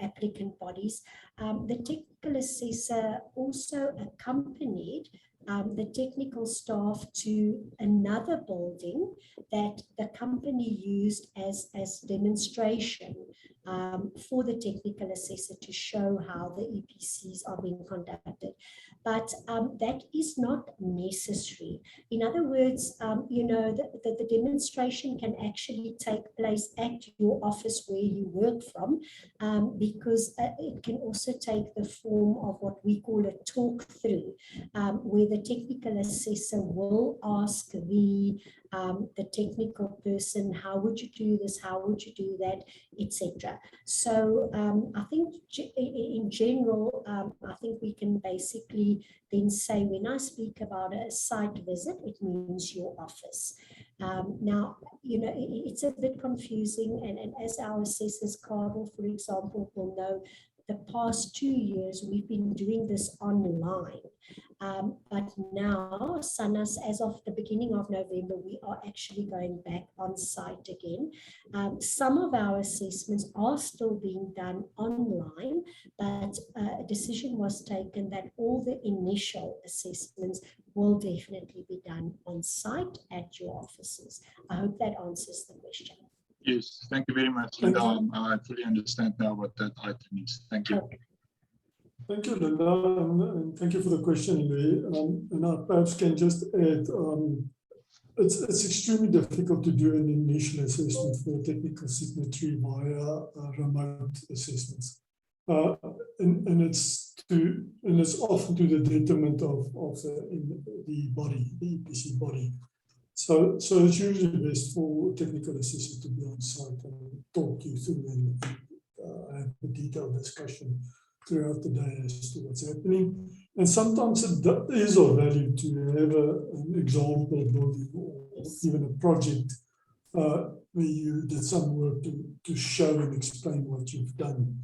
applicant bodies. The technical assessor also accompanied the technical staff to another building that the company used as demonstration for the technical assessor to show how the EPCs are being conducted. But that is not necessary. In other words, you know, the demonstration can actually take place at your office where you work from, because it can also take the form of what we call a talk through, where the technical assessor will ask the technical person, how would you do this, how would you do that, etc. So I think in general, I think we can basically then say, when I speak about a site visit, it means your office. Now, you know, it's a bit confusing, and as our assessors, Carl, for example, will know, the past 2 years we've been doing this online. But now, SANAS, as of the beginning of November, we are actually going back on site again. Some of our assessments are still being done online, but a decision was taken that all the initial assessments will definitely be done on site at your offices. I hope that answers the question. Yes, thank you very much, Linda. I fully understand now what that item means. Thank you. Okay. Thank you, Linda, and thank you for the question, Louis. And I perhaps can just add, it's extremely difficult to do an initial assessment for a technical signatory via remote assessments. And it's often to the detriment of the body, the EPC body. So it's usually best for technical assessors to be on site and talk you through and have a detailed discussion throughout the day as to what's happening. And sometimes it is of value to have an example building or even a project where you did some work to show and explain what you've done.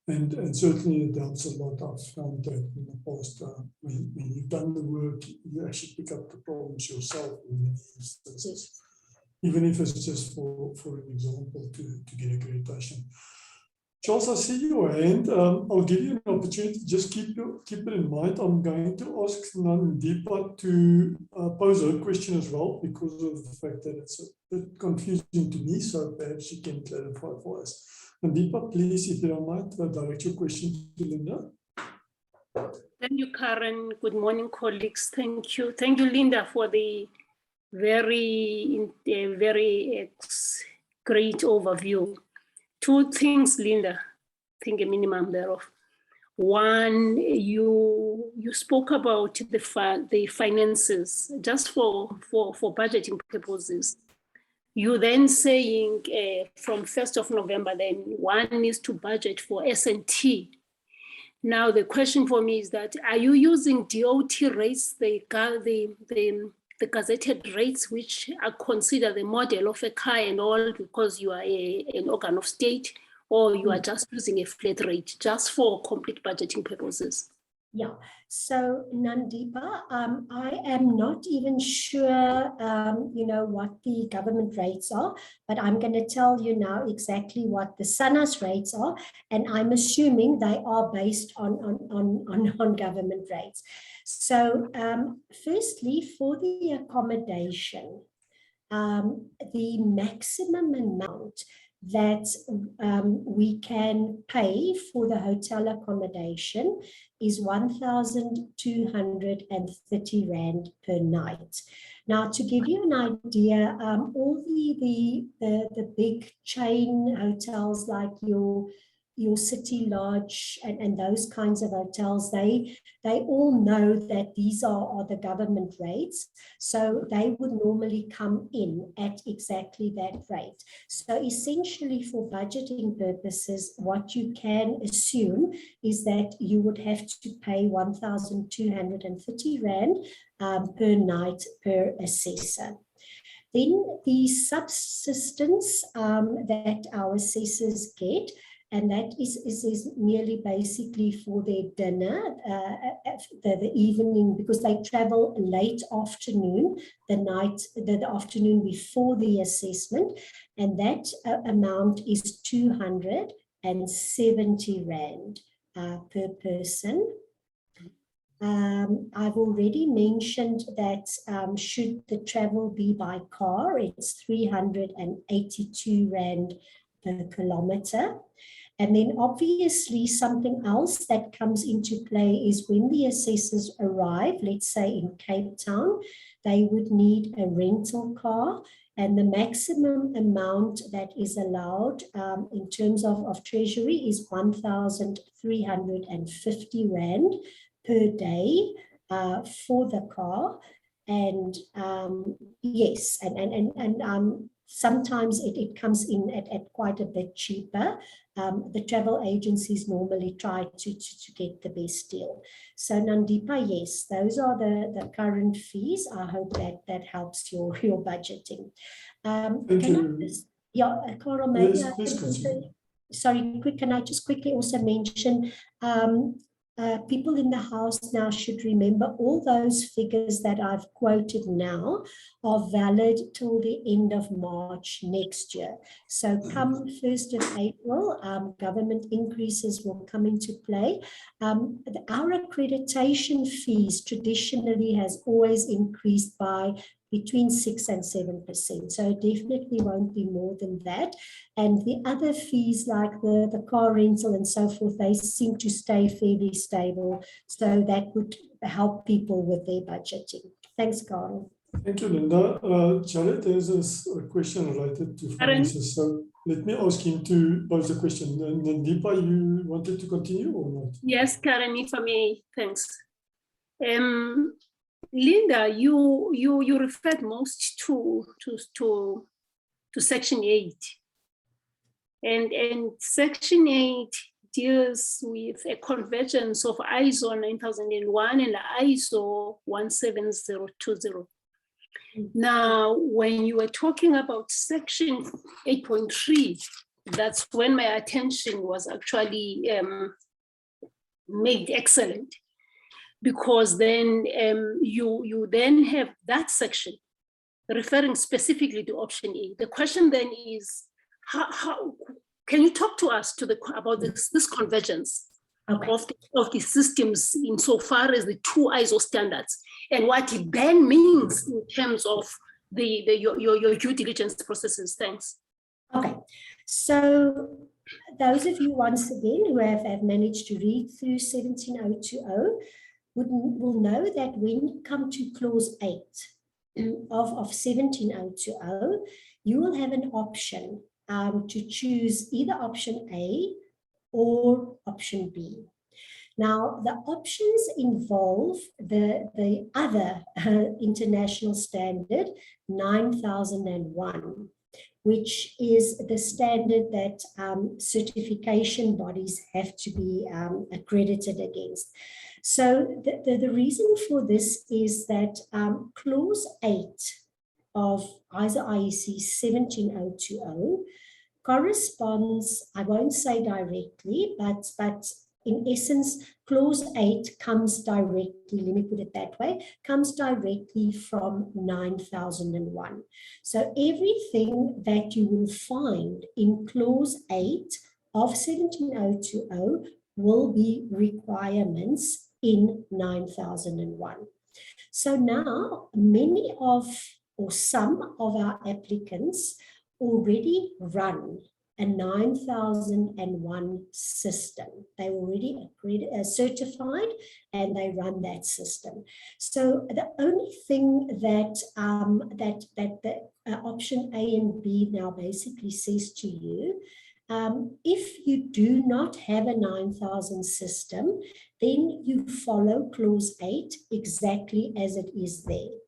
And certainly it helps a lot. I've found that in the past, when you've done the work, you actually pick up the problems yourself in many instances, even if it's just for an example to get accreditation. Charles, I see your hand. I'll give you an opportunity. Just keep it in mind. I'm going to ask Nandipa to pose her question as well, because of the fact that it's a bit confusing to me. So perhaps she can clarify for us. Nandipa, please, if you don't mind, direct your question to Linda. Thank you, Karen. Good morning, colleagues. Thank you. Thank you, Linda, for the very great overview. 2 things, Linda, I think a minimum thereof. One, you spoke about the finances just for budgeting purposes. You then saying from 1st of November, then one needs to budget for S&T. Now the question for me is that, are you using DOT rates, the gazetted rates, which are considered the model of a car and all, because you are an organ of state, or you are just using a flat rate just for complete budgeting purposes? Yeah, so Nandipa, I am not even sure, what the government rates are, but I'm going to tell you now exactly what the SANA's rates are, and I'm assuming they are based on government rates. So firstly, for the accommodation, the maximum amount that we can pay for the hotel accommodation is 1,230 Rand per night. Now, to give you an idea, all the big chain hotels like your City Lodge and those kinds of hotels, they all know that these are the government rates. So they would normally come in at exactly that rate. So essentially for budgeting purposes, what you can assume is that you would have to pay 1,230 Rand per night per assessor. Then the subsistence that our assessors get, and that is merely basically for their dinner, the evening, because they travel late afternoon, the afternoon before the assessment, and that amount is 270 Rand per person. I've already mentioned that should the travel be by car, it's 382 Rand per kilometer. And then obviously something else that comes into play is when the assessors arrive, let's say in Cape Town, they would need a rental car, and the maximum amount that is allowed in terms of treasury is 1,350 Rand per day for the car. And yes, and sometimes it comes in at quite a bit cheaper. The travel agencies normally try to get the best deal. So Nandipa, yes, those are the current fees. I hope that helps your budgeting. Thank you. Carl, maybe Yes, please continue. Sorry, can I just quickly also mention, people in the house now should remember all those figures that I've quoted now are valid till the end of March next year. So come 1st of April, government increases will come into play. Our accreditation fees traditionally has always increased by between 6 and 7%. So it definitely won't be more than that. And the other fees like the car rental and so forth, they seem to stay fairly stable. So that would help people with their budgeting. Thanks, Carl. Thank you, Linda. Jared, there's a question related to finances. So let me ask him to pose a question. And then Deepa, you wanted to continue or not? Yes, Karen, if I may, thanks. Linda, you referred most to Section 8. And Section 8 deals with a convergence of ISO 9001 and ISO 17020. Now, when you were talking about Section 8.3, that's when my attention was actually made excellent, because then you then have that section referring specifically to option A. The question then is, how can you talk to us about this convergence of the systems insofar as the two ISO standards and what it then means in terms of your due diligence processes? Thanks. Okay, so those of you once again who have managed to read through 17020 will know that when you come to clause 8 of 17020, you will have an option to choose either option A or option B. Now, the options involve the other international standard, 9001. which is the standard that certification bodies have to be accredited against. So the reason for this is that clause 8 of ISO IEC 17020 corresponds, I won't say directly, but in essence, clause 8 comes directly, let me put it that way, comes directly from 9001. So everything that you will find in clause 8 of 17020 will be requirements in 9001. So now many of, or some of our applicants already run a 9001 system. They already certified and they run that system. So the only thing that the option A and B now basically says to you, if you do not have a 9000 system, then you follow clause 8 exactly as it is there.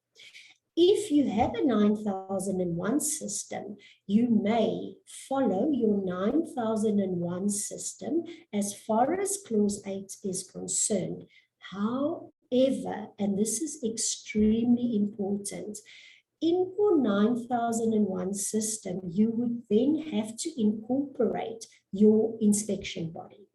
If you have a 9001 system, you may follow your 9001 system as far as clause 8 is concerned. However, and this is extremely important, in your 9001 system, you would then have to incorporate your inspection body.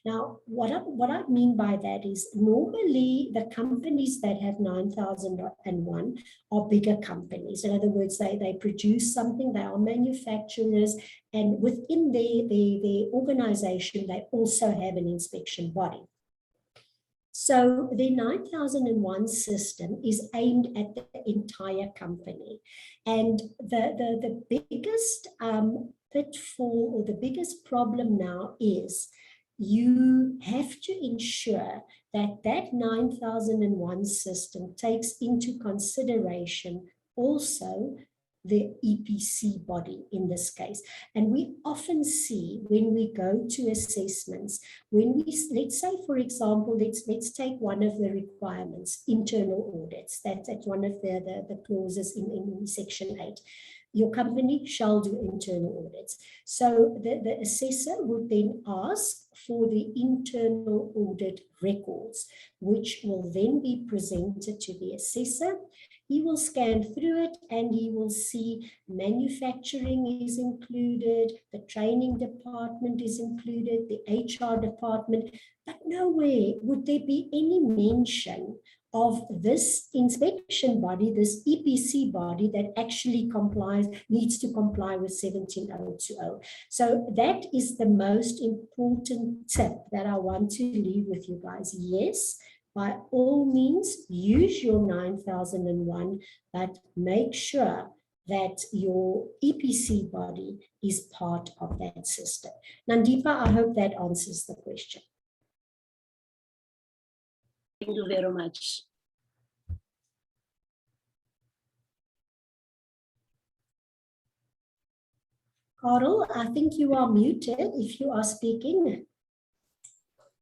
Now, what I mean by that is normally the companies that have 9001 are bigger companies. In other words, they produce something, they are manufacturers, and within their organization, they also have an inspection body. So the 9001 system is aimed at the entire company. And the biggest pitfall or the biggest problem now is you have to ensure that that 9001 system takes into consideration also the EPC body in this case. And we often see when we go to assessments, when we, let's say, for example, let's take one of the requirements, internal audits. That's one of the clauses in section 8. Your company shall do internal audits. So the assessor would then ask for the internal audit records, which will then be presented to the assessor. He will scan through it and he will see manufacturing is included, the training department is included, the HR department, but nowhere would there be any mention of this inspection body, this EPC body that actually needs to comply with 17020. So that is the most important tip that I want to leave with you guys. Yes, by all means, use your 9001, but make sure that your EPC body is part of that system. Nandipa, I hope that answers the question. Thank you very much. Carl, I think you are muted if you are speaking.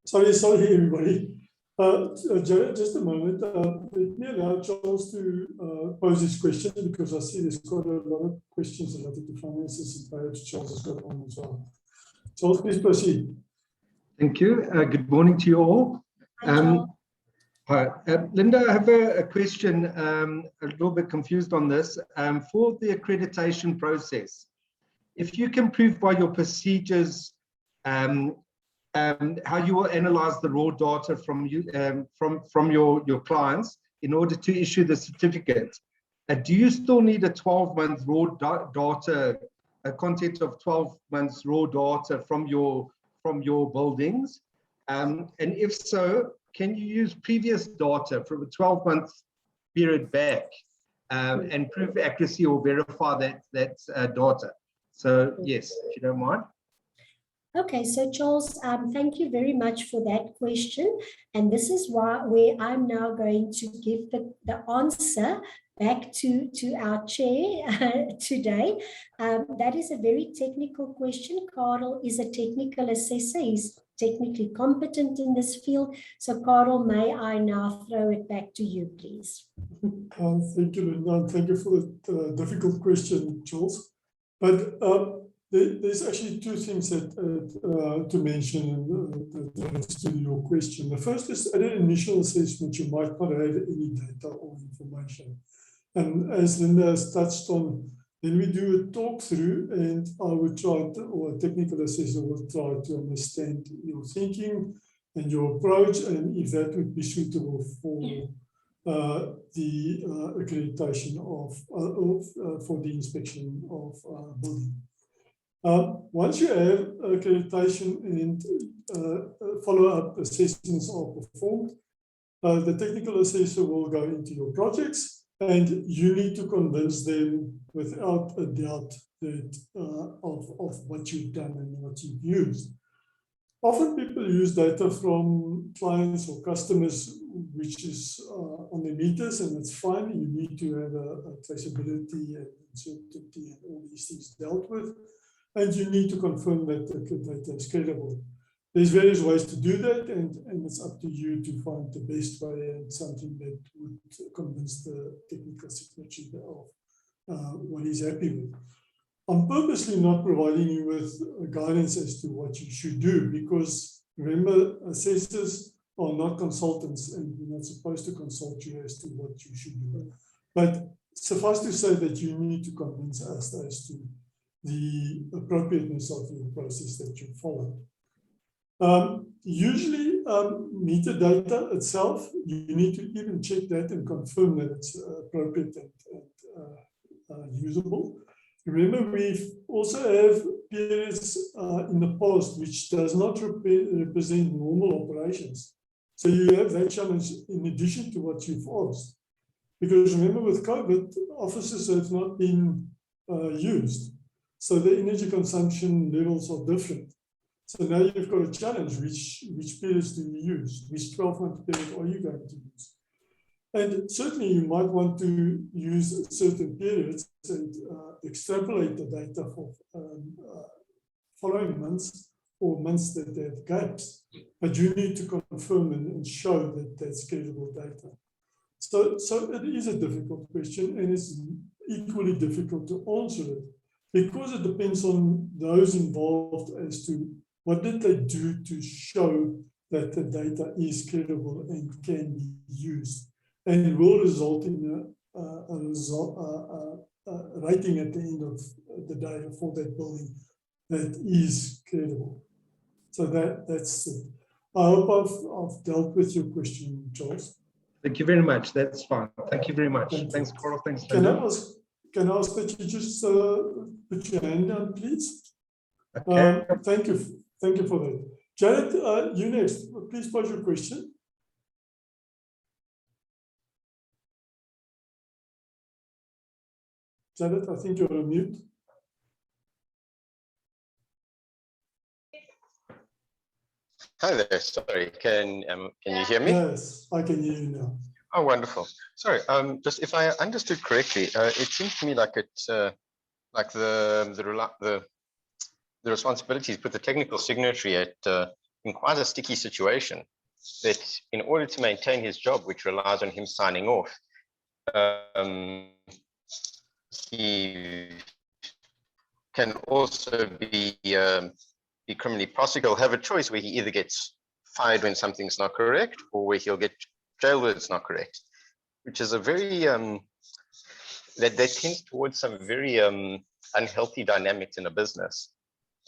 Sorry, everybody. Jared, just a moment. Let me allow Charles to pose his question because I see there's quite a lot of questions related to finances and perhaps Charles has got one as well. Charles, please proceed. Thank you. Good morning to you all. Hi, Linda, I have a question, a little bit confused on this. For the accreditation process, if you can prove by your procedures how you will analyze the raw data from your clients in order to issue the certificate, do you still need a 12-month raw data, a content of 12 months raw data from your buildings? And if so, can you use previous data from a 12-month period back and prove accuracy or verify that data? So yes, if you don't mind. Okay, so Charles, thank you very much for that question. And this is where I'm now going to give the answer back to our chair today. That is a very technical question. Carl is a technical assessor. He's technically competent in this field. So Carl, may I now throw it back to you, please? Thank you, Linda. Thank you for the difficult question, Charles. But there's actually two things that to mention that relates to your question. The first is at an initial assessment, you might not have any data or information. And as Linda has touched on, then we do a talk through, and I would try to, or a technical assessor will try to understand your thinking and your approach, and if that would be suitable for the accreditation for the inspection of building. Once you have accreditation and follow-up assessments are performed, the technical assessor will go into your projects, and you need to convince them without a doubt that of what you've done and what you've used. Often people use data from clients or customers, which is on the meters, and it's fine. You need to have a traceability and certainty and all these things dealt with. And you need to confirm that the data is credible. There's various ways to do that, and it's up to you to find the best way and something that would convince the technical signatory of what he's happy with. I'm purposely not providing you with guidance as to what you should do, because remember, assessors are not consultants, and we're not supposed to consult you as to what you should do. But suffice to say that you need to convince us as to the appropriateness of your process that you follow. Usually, metadata itself, you need to even check that and confirm that it's appropriate and usable. Remember, we've also have periods in the past which does not represent normal operations. So you have that challenge in addition to what you've asked. Because remember, with COVID, offices have not been used. So the energy consumption levels are different. So now you've got a challenge, which periods do you use? Which 12-month period are you going to use? And certainly you might want to use certain periods and extrapolate the data for following months or months that have gaps. But you need to confirm and show that that's credible data. So it is a difficult question, and it's equally difficult to answer it, because it depends on those involved as to what did they do to show that the data is credible and can be used, and will result in a rating at the end of the day for that building that is credible. So that's it. I hope I've dealt with your question, Charles. Thank you very much. That's fine. Thank you very much. Thanks, Carl. Thanks, Linda. Can I ask that you just put your hand down, please? Okay. Thank you. Thank you for that. Jared, you next. Please pose your question. Jared, I think you're on mute. Hi there. Sorry, can you hear me? Yes, I can hear you now. Oh, wonderful. Sorry. Just if I understood correctly, it seems to me like it's like the responsibilities put the technical signatory in quite a sticky situation. That in order to maintain his job, which relies on him signing off, he can also be criminally prosecutable, have a choice where he either gets fired when something's not correct, or where he'll get jailed when it's not correct, which is a very that tends towards some very unhealthy dynamics in a business,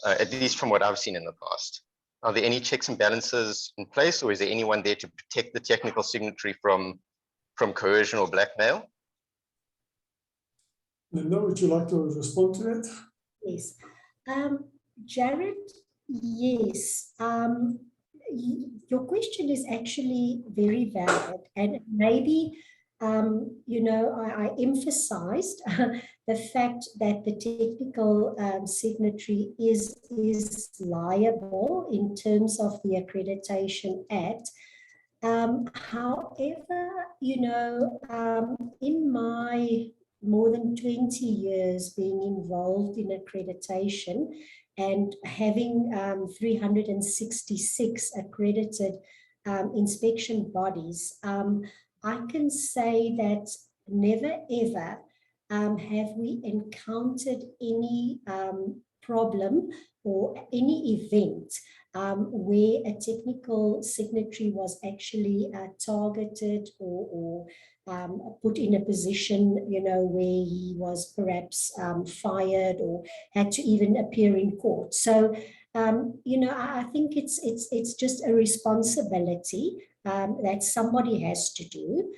at least from what I've seen in the past. Are there any checks and balances in place, or is there anyone there to protect the technical signatory from coercion or blackmail? Linda, would you like to respond to that? Yes. Jared, yes. Your question is actually very valid, and maybe I emphasized the fact that the technical signatory is liable in terms of the Accreditation Act. However, in my more than 20 years being involved in accreditation and having 366 accredited inspection bodies, I can say that never ever have we encountered any problem or any event where a technical signatory was actually targeted or put in a position, where he was perhaps fired or had to even appear in court. So, I think it's just a responsibility that somebody has to do.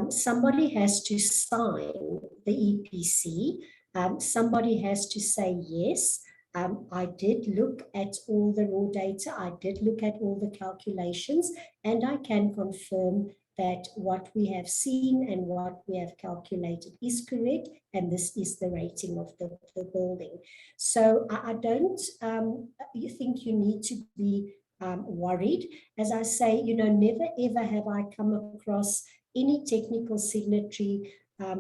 Somebody has to sign the EPC. Somebody has to say, yes, I did look at all the raw data. I did look at all the calculations, and I can confirm that what we have seen and what we have calculated is correct, and this is the rating of the building. So I don't think you need to be worried. As I say, never ever have I come across any technical signatory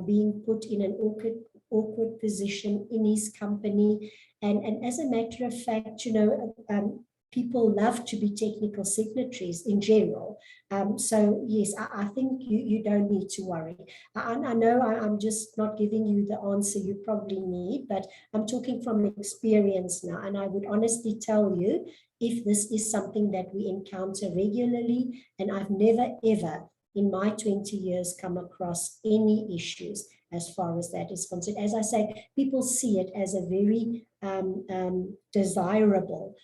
being put in an awkward position in his company. And as a matter of fact, people love to be technical signatories in general. So yes, I think you don't need to worry. I know I'm just not giving you the answer you probably need, but I'm talking from experience now. And I would honestly tell you, if this is something that we encounter regularly, and I've never ever in my 20 years come across any issues as far as that is concerned. As I say, people see it as a very desirable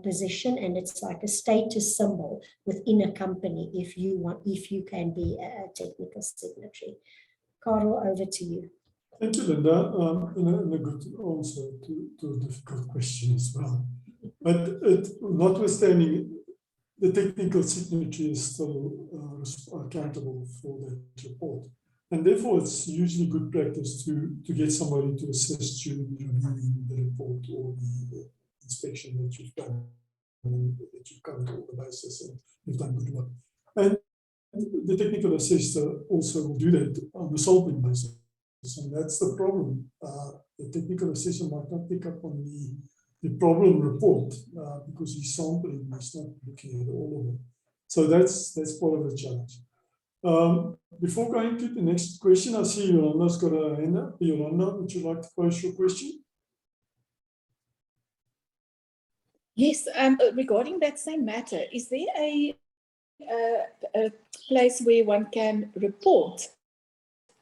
position, and it's like a status symbol within a company if you can be a technical signatory. Carl, over to you. Thank you, Linda, and a good answer to a difficult question as well. But notwithstanding, the technical signatory is still accountable for that report. And therefore, it's usually good practice to get somebody to assist you in reviewing the report or the inspection that you've done, and that you've covered all the bases and you've done good work. And the technical assessor also will do that on the solvent basis. And that's the problem. The technical assessor might not pick up on the problem report because he's sampling, he's not looking at all of it. So that's part of the challenge. Before going to the next question, I see Yolanda's got a hand up. Yolanda, would you like to pose your question? Yes, regarding that same matter, is there a place where one can report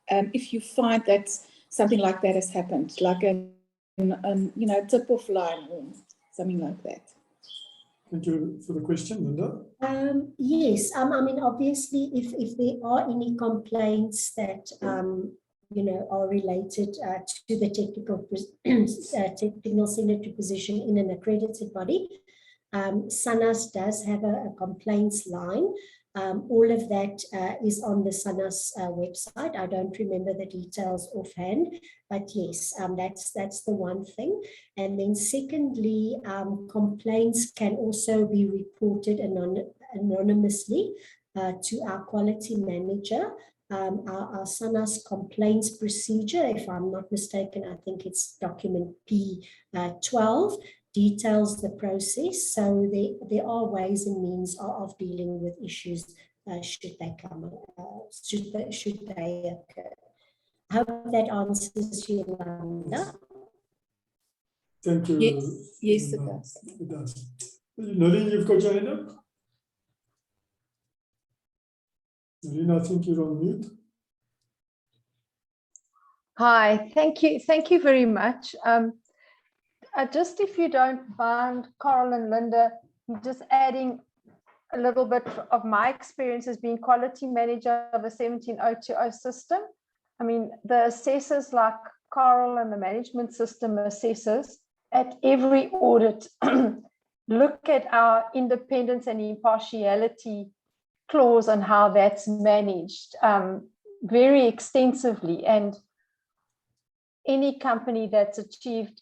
if you find that something like that has happened, like a tip-off line or something like that? Thank you for the question, Linda. Yes, I mean, obviously, if there are any complaints that are related to the technical signatory position in an accredited body, SANAS does have a complaints line. All of that is on the SANAS website. I don't remember the details offhand, but yes, that's the one thing. And then secondly, complaints can also be reported anonymously to our quality manager. Our SANAS complaints procedure, if I'm not mistaken, I think it's document P12, details the process. So there are ways and means of dealing with issues should they occur. I hope that answers you, Yolanda. Thank you. Yes, it does. It does. Nolene, you've got your hand up? Nolene, I think you're on mute. Hi, thank you very much. Just if you don't mind, Carl and Linda, just adding a little bit of my experience as being quality manager of a 17020 system. I mean, the assessors like Carl and the management system assessors at every audit look at our independence and impartiality clause and how that's managed very extensively. And any company that's achieved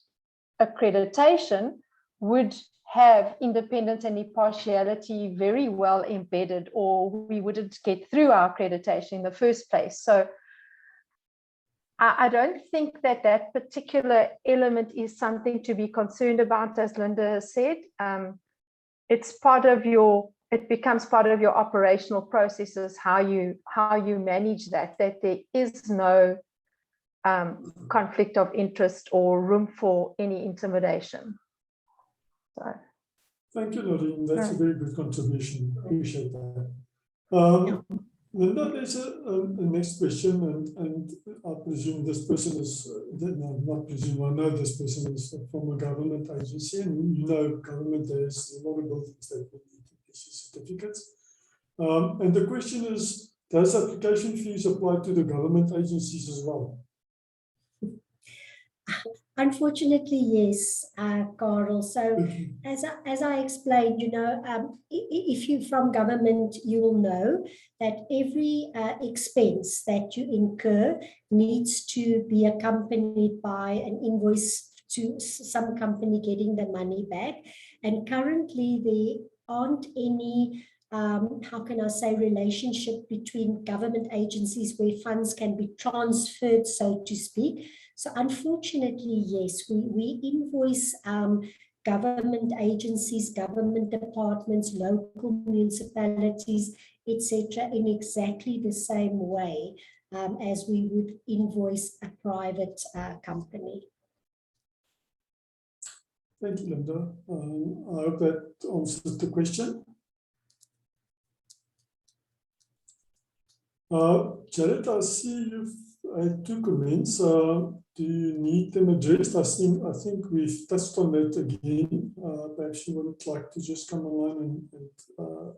accreditation would have independence and impartiality very well embedded, or we wouldn't get through our accreditation in the first place. So I don't think that particular element is something to be concerned about, as Linda has said. It becomes part of your operational processes, how you manage that there is no conflict of interest or room for any intimidation. So, thank you, Noreen. That's a very good contribution. Appreciate that. Linda, there's a next question, and I presume this person is, no, not presume, I know this person is from a government agency, and you know government, there's a lot of buildings that will need to issue certificates. And the question is, does application fees apply to the government agencies as well? Unfortunately, yes, Carl. So as I explained, you know, if you're from government, you will know that every expense that you incur needs to be accompanied by an invoice to some company getting the money back. And currently there aren't any, how can I say, relationship between government agencies where funds can be transferred, so to speak. So unfortunately, yes, we invoice government agencies, government departments, local municipalities, etc., in exactly the same way as we would invoice a private company. Thank you, Linda. I hope that answers the question. Jared, I see you've had 2 comments. Do you need them addressed? I think we've touched on that again. Perhaps you would like to just come online and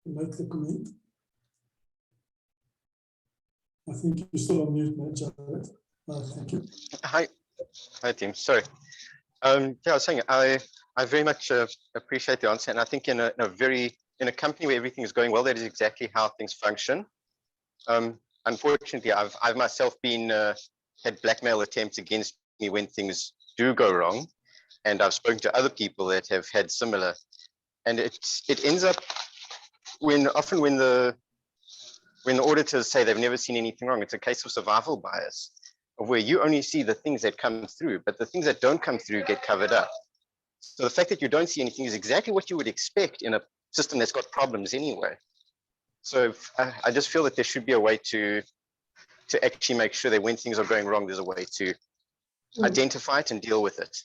make the comment. I think you're still on mute, man, Jared. Thank you. Hi, team. Sorry. Yeah, I was saying I very much appreciate the answer, and I think in a company where everything is going well, that is exactly how things function. Unfortunately, I've myself been had blackmail attempts against me when things do go wrong, and I've spoken to other people that have had similar, and it ends up when the auditors say they've never seen anything wrong, it's a case of survival bias, of where you only see the things that come through, but the things that don't come through get covered up. So the fact that you don't see anything is exactly what you would expect in a system that's got problems anyway. So I just feel that there should be a way to actually make sure that when things are going wrong, there's a way to identify it and deal with it.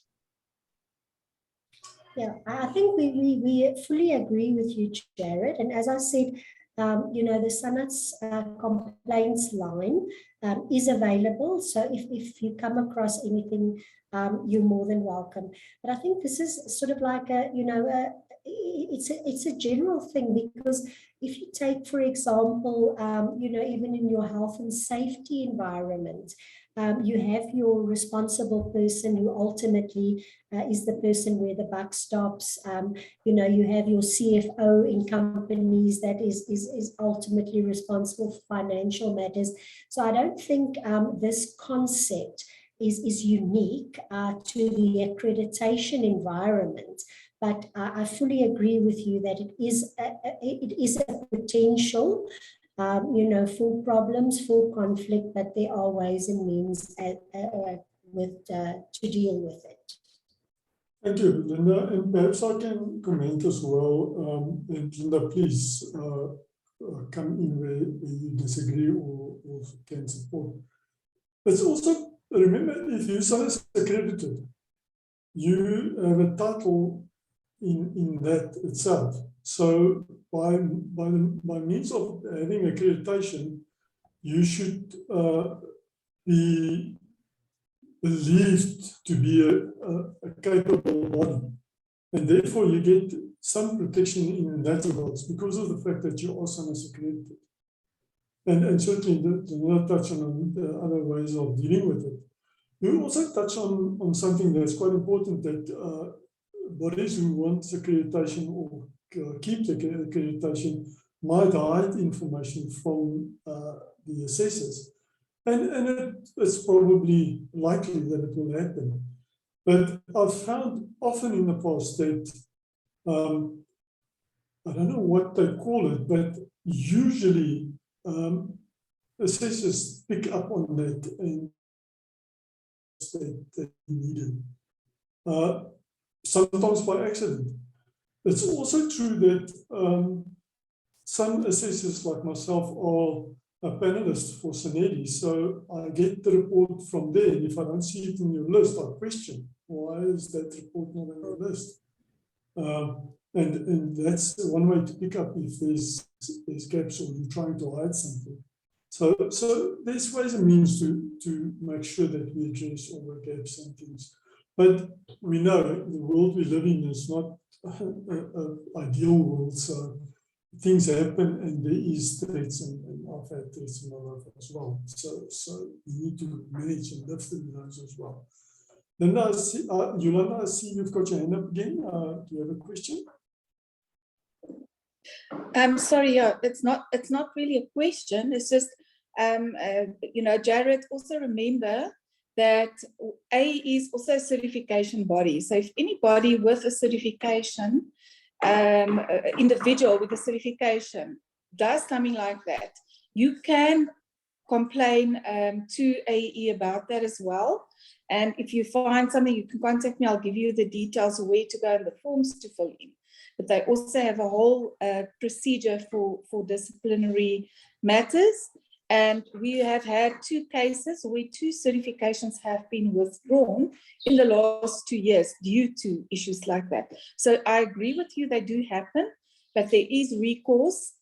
Yeah, I think we fully agree with you, Jared. And as I said, you know, the SANAT's complaints line is available. So if you come across anything, you're more than welcome. But I think this is sort of like a, you know, it's a general thing, because if you take, for example, you know, even in your health and safety environment, you have your responsible person who ultimately is the person where the buck stops. You know, you have your CFO in companies that is ultimately responsible for financial matters. So I don't think this concept is unique to the accreditation environment. But I fully agree with you that it is a potential, you know, for problems, for conflict, but there are ways and means to deal with it. Thank you, Linda. And perhaps I can comment as well. And Linda, please come in where you disagree or can support. But also, remember, if you are accredited, you have a title in that itself. So by means of having accreditation, you should be believed to be a capable body, and therefore you get some protection in that regards because of the fact that you are SANAS accredited. And certainly do not touch on the other ways of dealing with it. You also touch on something that's quite important, that bodies who want accreditation or keep the accreditation might hide information from the assessors. And it's probably likely that it will happen. But I've found often in the past that, I don't know what they call it, but usually assessors pick up on that and that needed. Sometimes by accident. It's also true that some assessors like myself are a panelist for Signatory, so I get the report from there, and if I don't see it in your list, I question, why is that report not on your list? And that's one way to pick up if there's gaps or you're trying to hide something. So there's ways and means to make sure that we address all the gaps and things. But we know the world we live in is not an ideal world, so things happen and there is threats, and I've had threats in my life as well. So we need to manage and live through those as well. Then I see, Yolanda, I see you've got your hand up again. Do you have a question? I'm sorry, it's not really a question. It's just, you know, Jared, also remember that A is also a certification body. So if anybody with a certification, individual with a certification does something like that, you can complain to AE about that as well. And if you find something, you can contact me. I'll give you the details of where to go and the forms to fill in. But they also have a whole procedure for disciplinary matters. And we have had 2 cases where 2 certifications have been withdrawn in the last 2 years due to issues like that. So I agree with you, they do happen, but there is recourse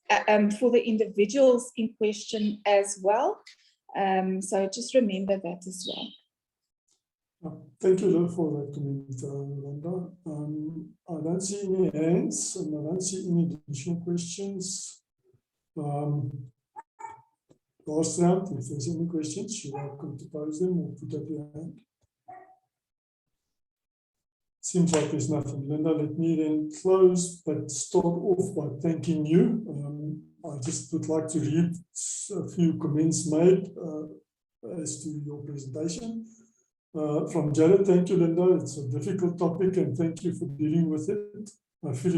for the individuals in question as well. So just remember that as well. Thank you for that comment, Yolanda. I don't see any hands and I don't see any additional questions. Last round, if there's any questions, you're welcome to pose them or put up your hand. Seems like there's nothing. Linda, let me then close, but start off by thanking you. I just would like to read a few comments made as to your presentation. From Jared, thank you, Linda. It's a difficult topic and thank you for dealing with it. I feel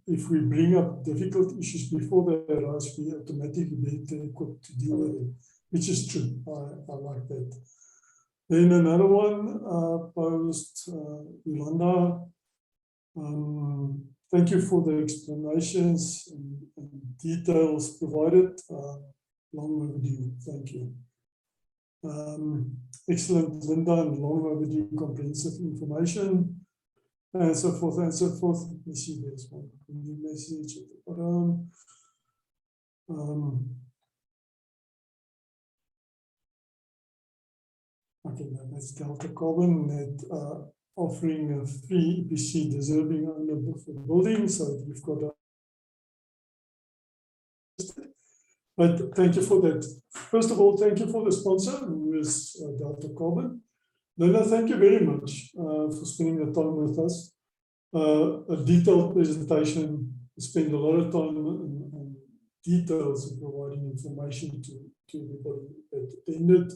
if we bring up difficult issues before they arise, we automatically better equipped to deal with it, which is true. I like that. Then another one posed, Yolanda. Thank you for the explanations and details provided. Long overdue. Thank you. Excellent, Linda, and long overdue comprehensive information. And so forth and so forth. Let me see, there's one new message at the bottom. Okay, now that's Delta Carbon that offering a free EPC deserving owner for the building. So you've got a. But thank you for that. First of all, thank you for the sponsor, who is Delta Carbon. Linda, thank you very much for spending the time with us. A detailed presentation, spend a lot of time on details of providing information to everybody that attended,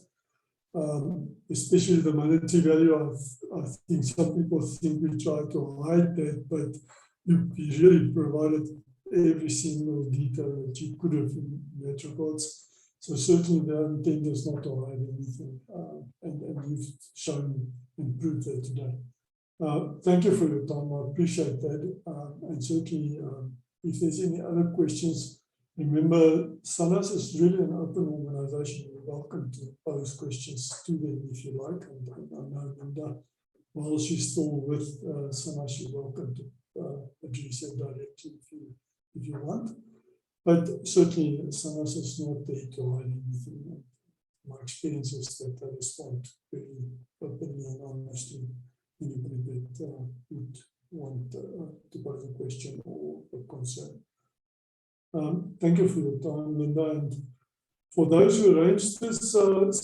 especially the monetary value. I think some people think we try to hide that, but you really provided every single detail that you could have in that reports. So certainly the intent is not to hide anything, and you've shown and proved that today. Thank you for your time. I appreciate that. And certainly, if there's any other questions, remember, SANAS is really an open organization. You're welcome to pose questions to them if you like. And I know Linda, while she's still with SANAS, you're welcome to address it directly if you want. But certainly, SANAS is not there to hide anything. My experience is that they respond very openly and honestly. Anybody that would want to pose a question or a concern. Thank you for your time, Linda. And for those who arranged this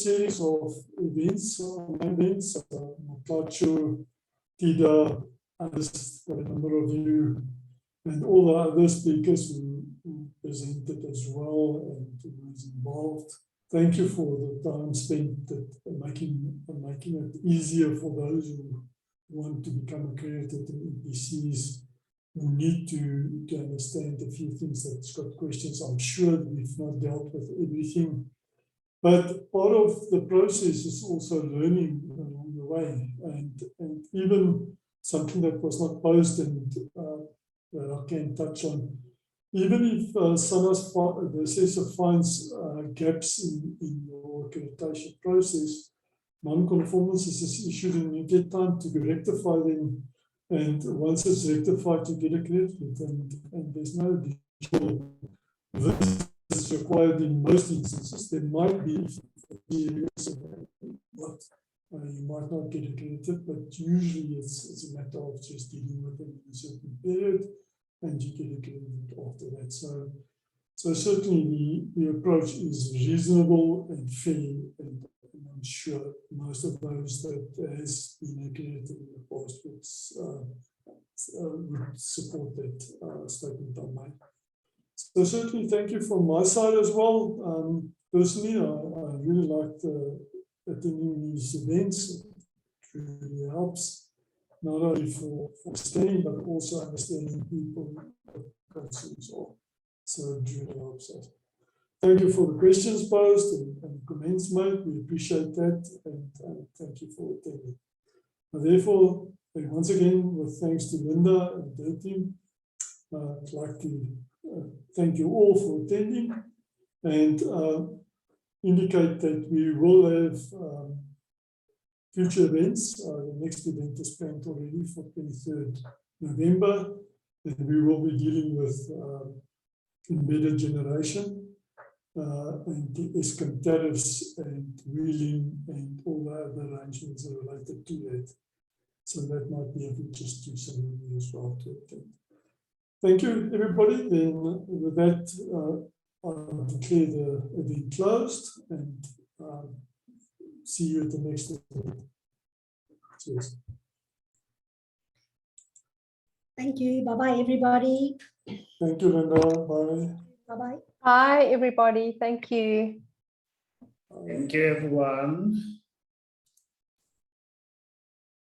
series of events, Matacho, Tida, others, a number of you, and all the other speakers who presented as well and who was involved. Thank you for the time spent making it easier for those who want to become accredited in EPCs, who need to understand a few things that's got questions. I'm sure we've not dealt with everything, but part of the process is also learning along the way, and even something that was not posed and that I can touch on. even if SANAS, the assessor finds gaps in your accreditation process, non-conformances is issued and you get time to rectify them. And once it's rectified, you get accredited, and there's no additional visits required in most instances. There might be areas, but you might not get accredited, but usually it's a matter of just dealing with them in a certain period, and you get accredited after that. So certainly the approach is reasonable and fair, and I'm sure most of those that has been accredited in the past would support that statement I made. So certainly thank you from my side as well. Personally, I really liked attending these events. It really helps, not only for studying, but also understanding people what concerns are. So it really helps us. Thank you for the questions posed and comments made. We appreciate that, and thank you for attending. And therefore, once again, with thanks to Linda and their team, I'd like to thank you all for attending, and indicate that we will have future events. The next event is planned already for 23rd November, and we will be dealing with embedded generation and the ESCOM tariffs and wheeling and all the other arrangements that are related to that. So that might be of interest to some of you as well to attend. Thank you, everybody. Then with that, I'll declare the event closed, and see you at the next event. Cheers. Thank you. Bye-bye, everybody. Thank you, Linda. Bye. Bye-bye. Bye, everybody. Thank you. Thank you, everyone.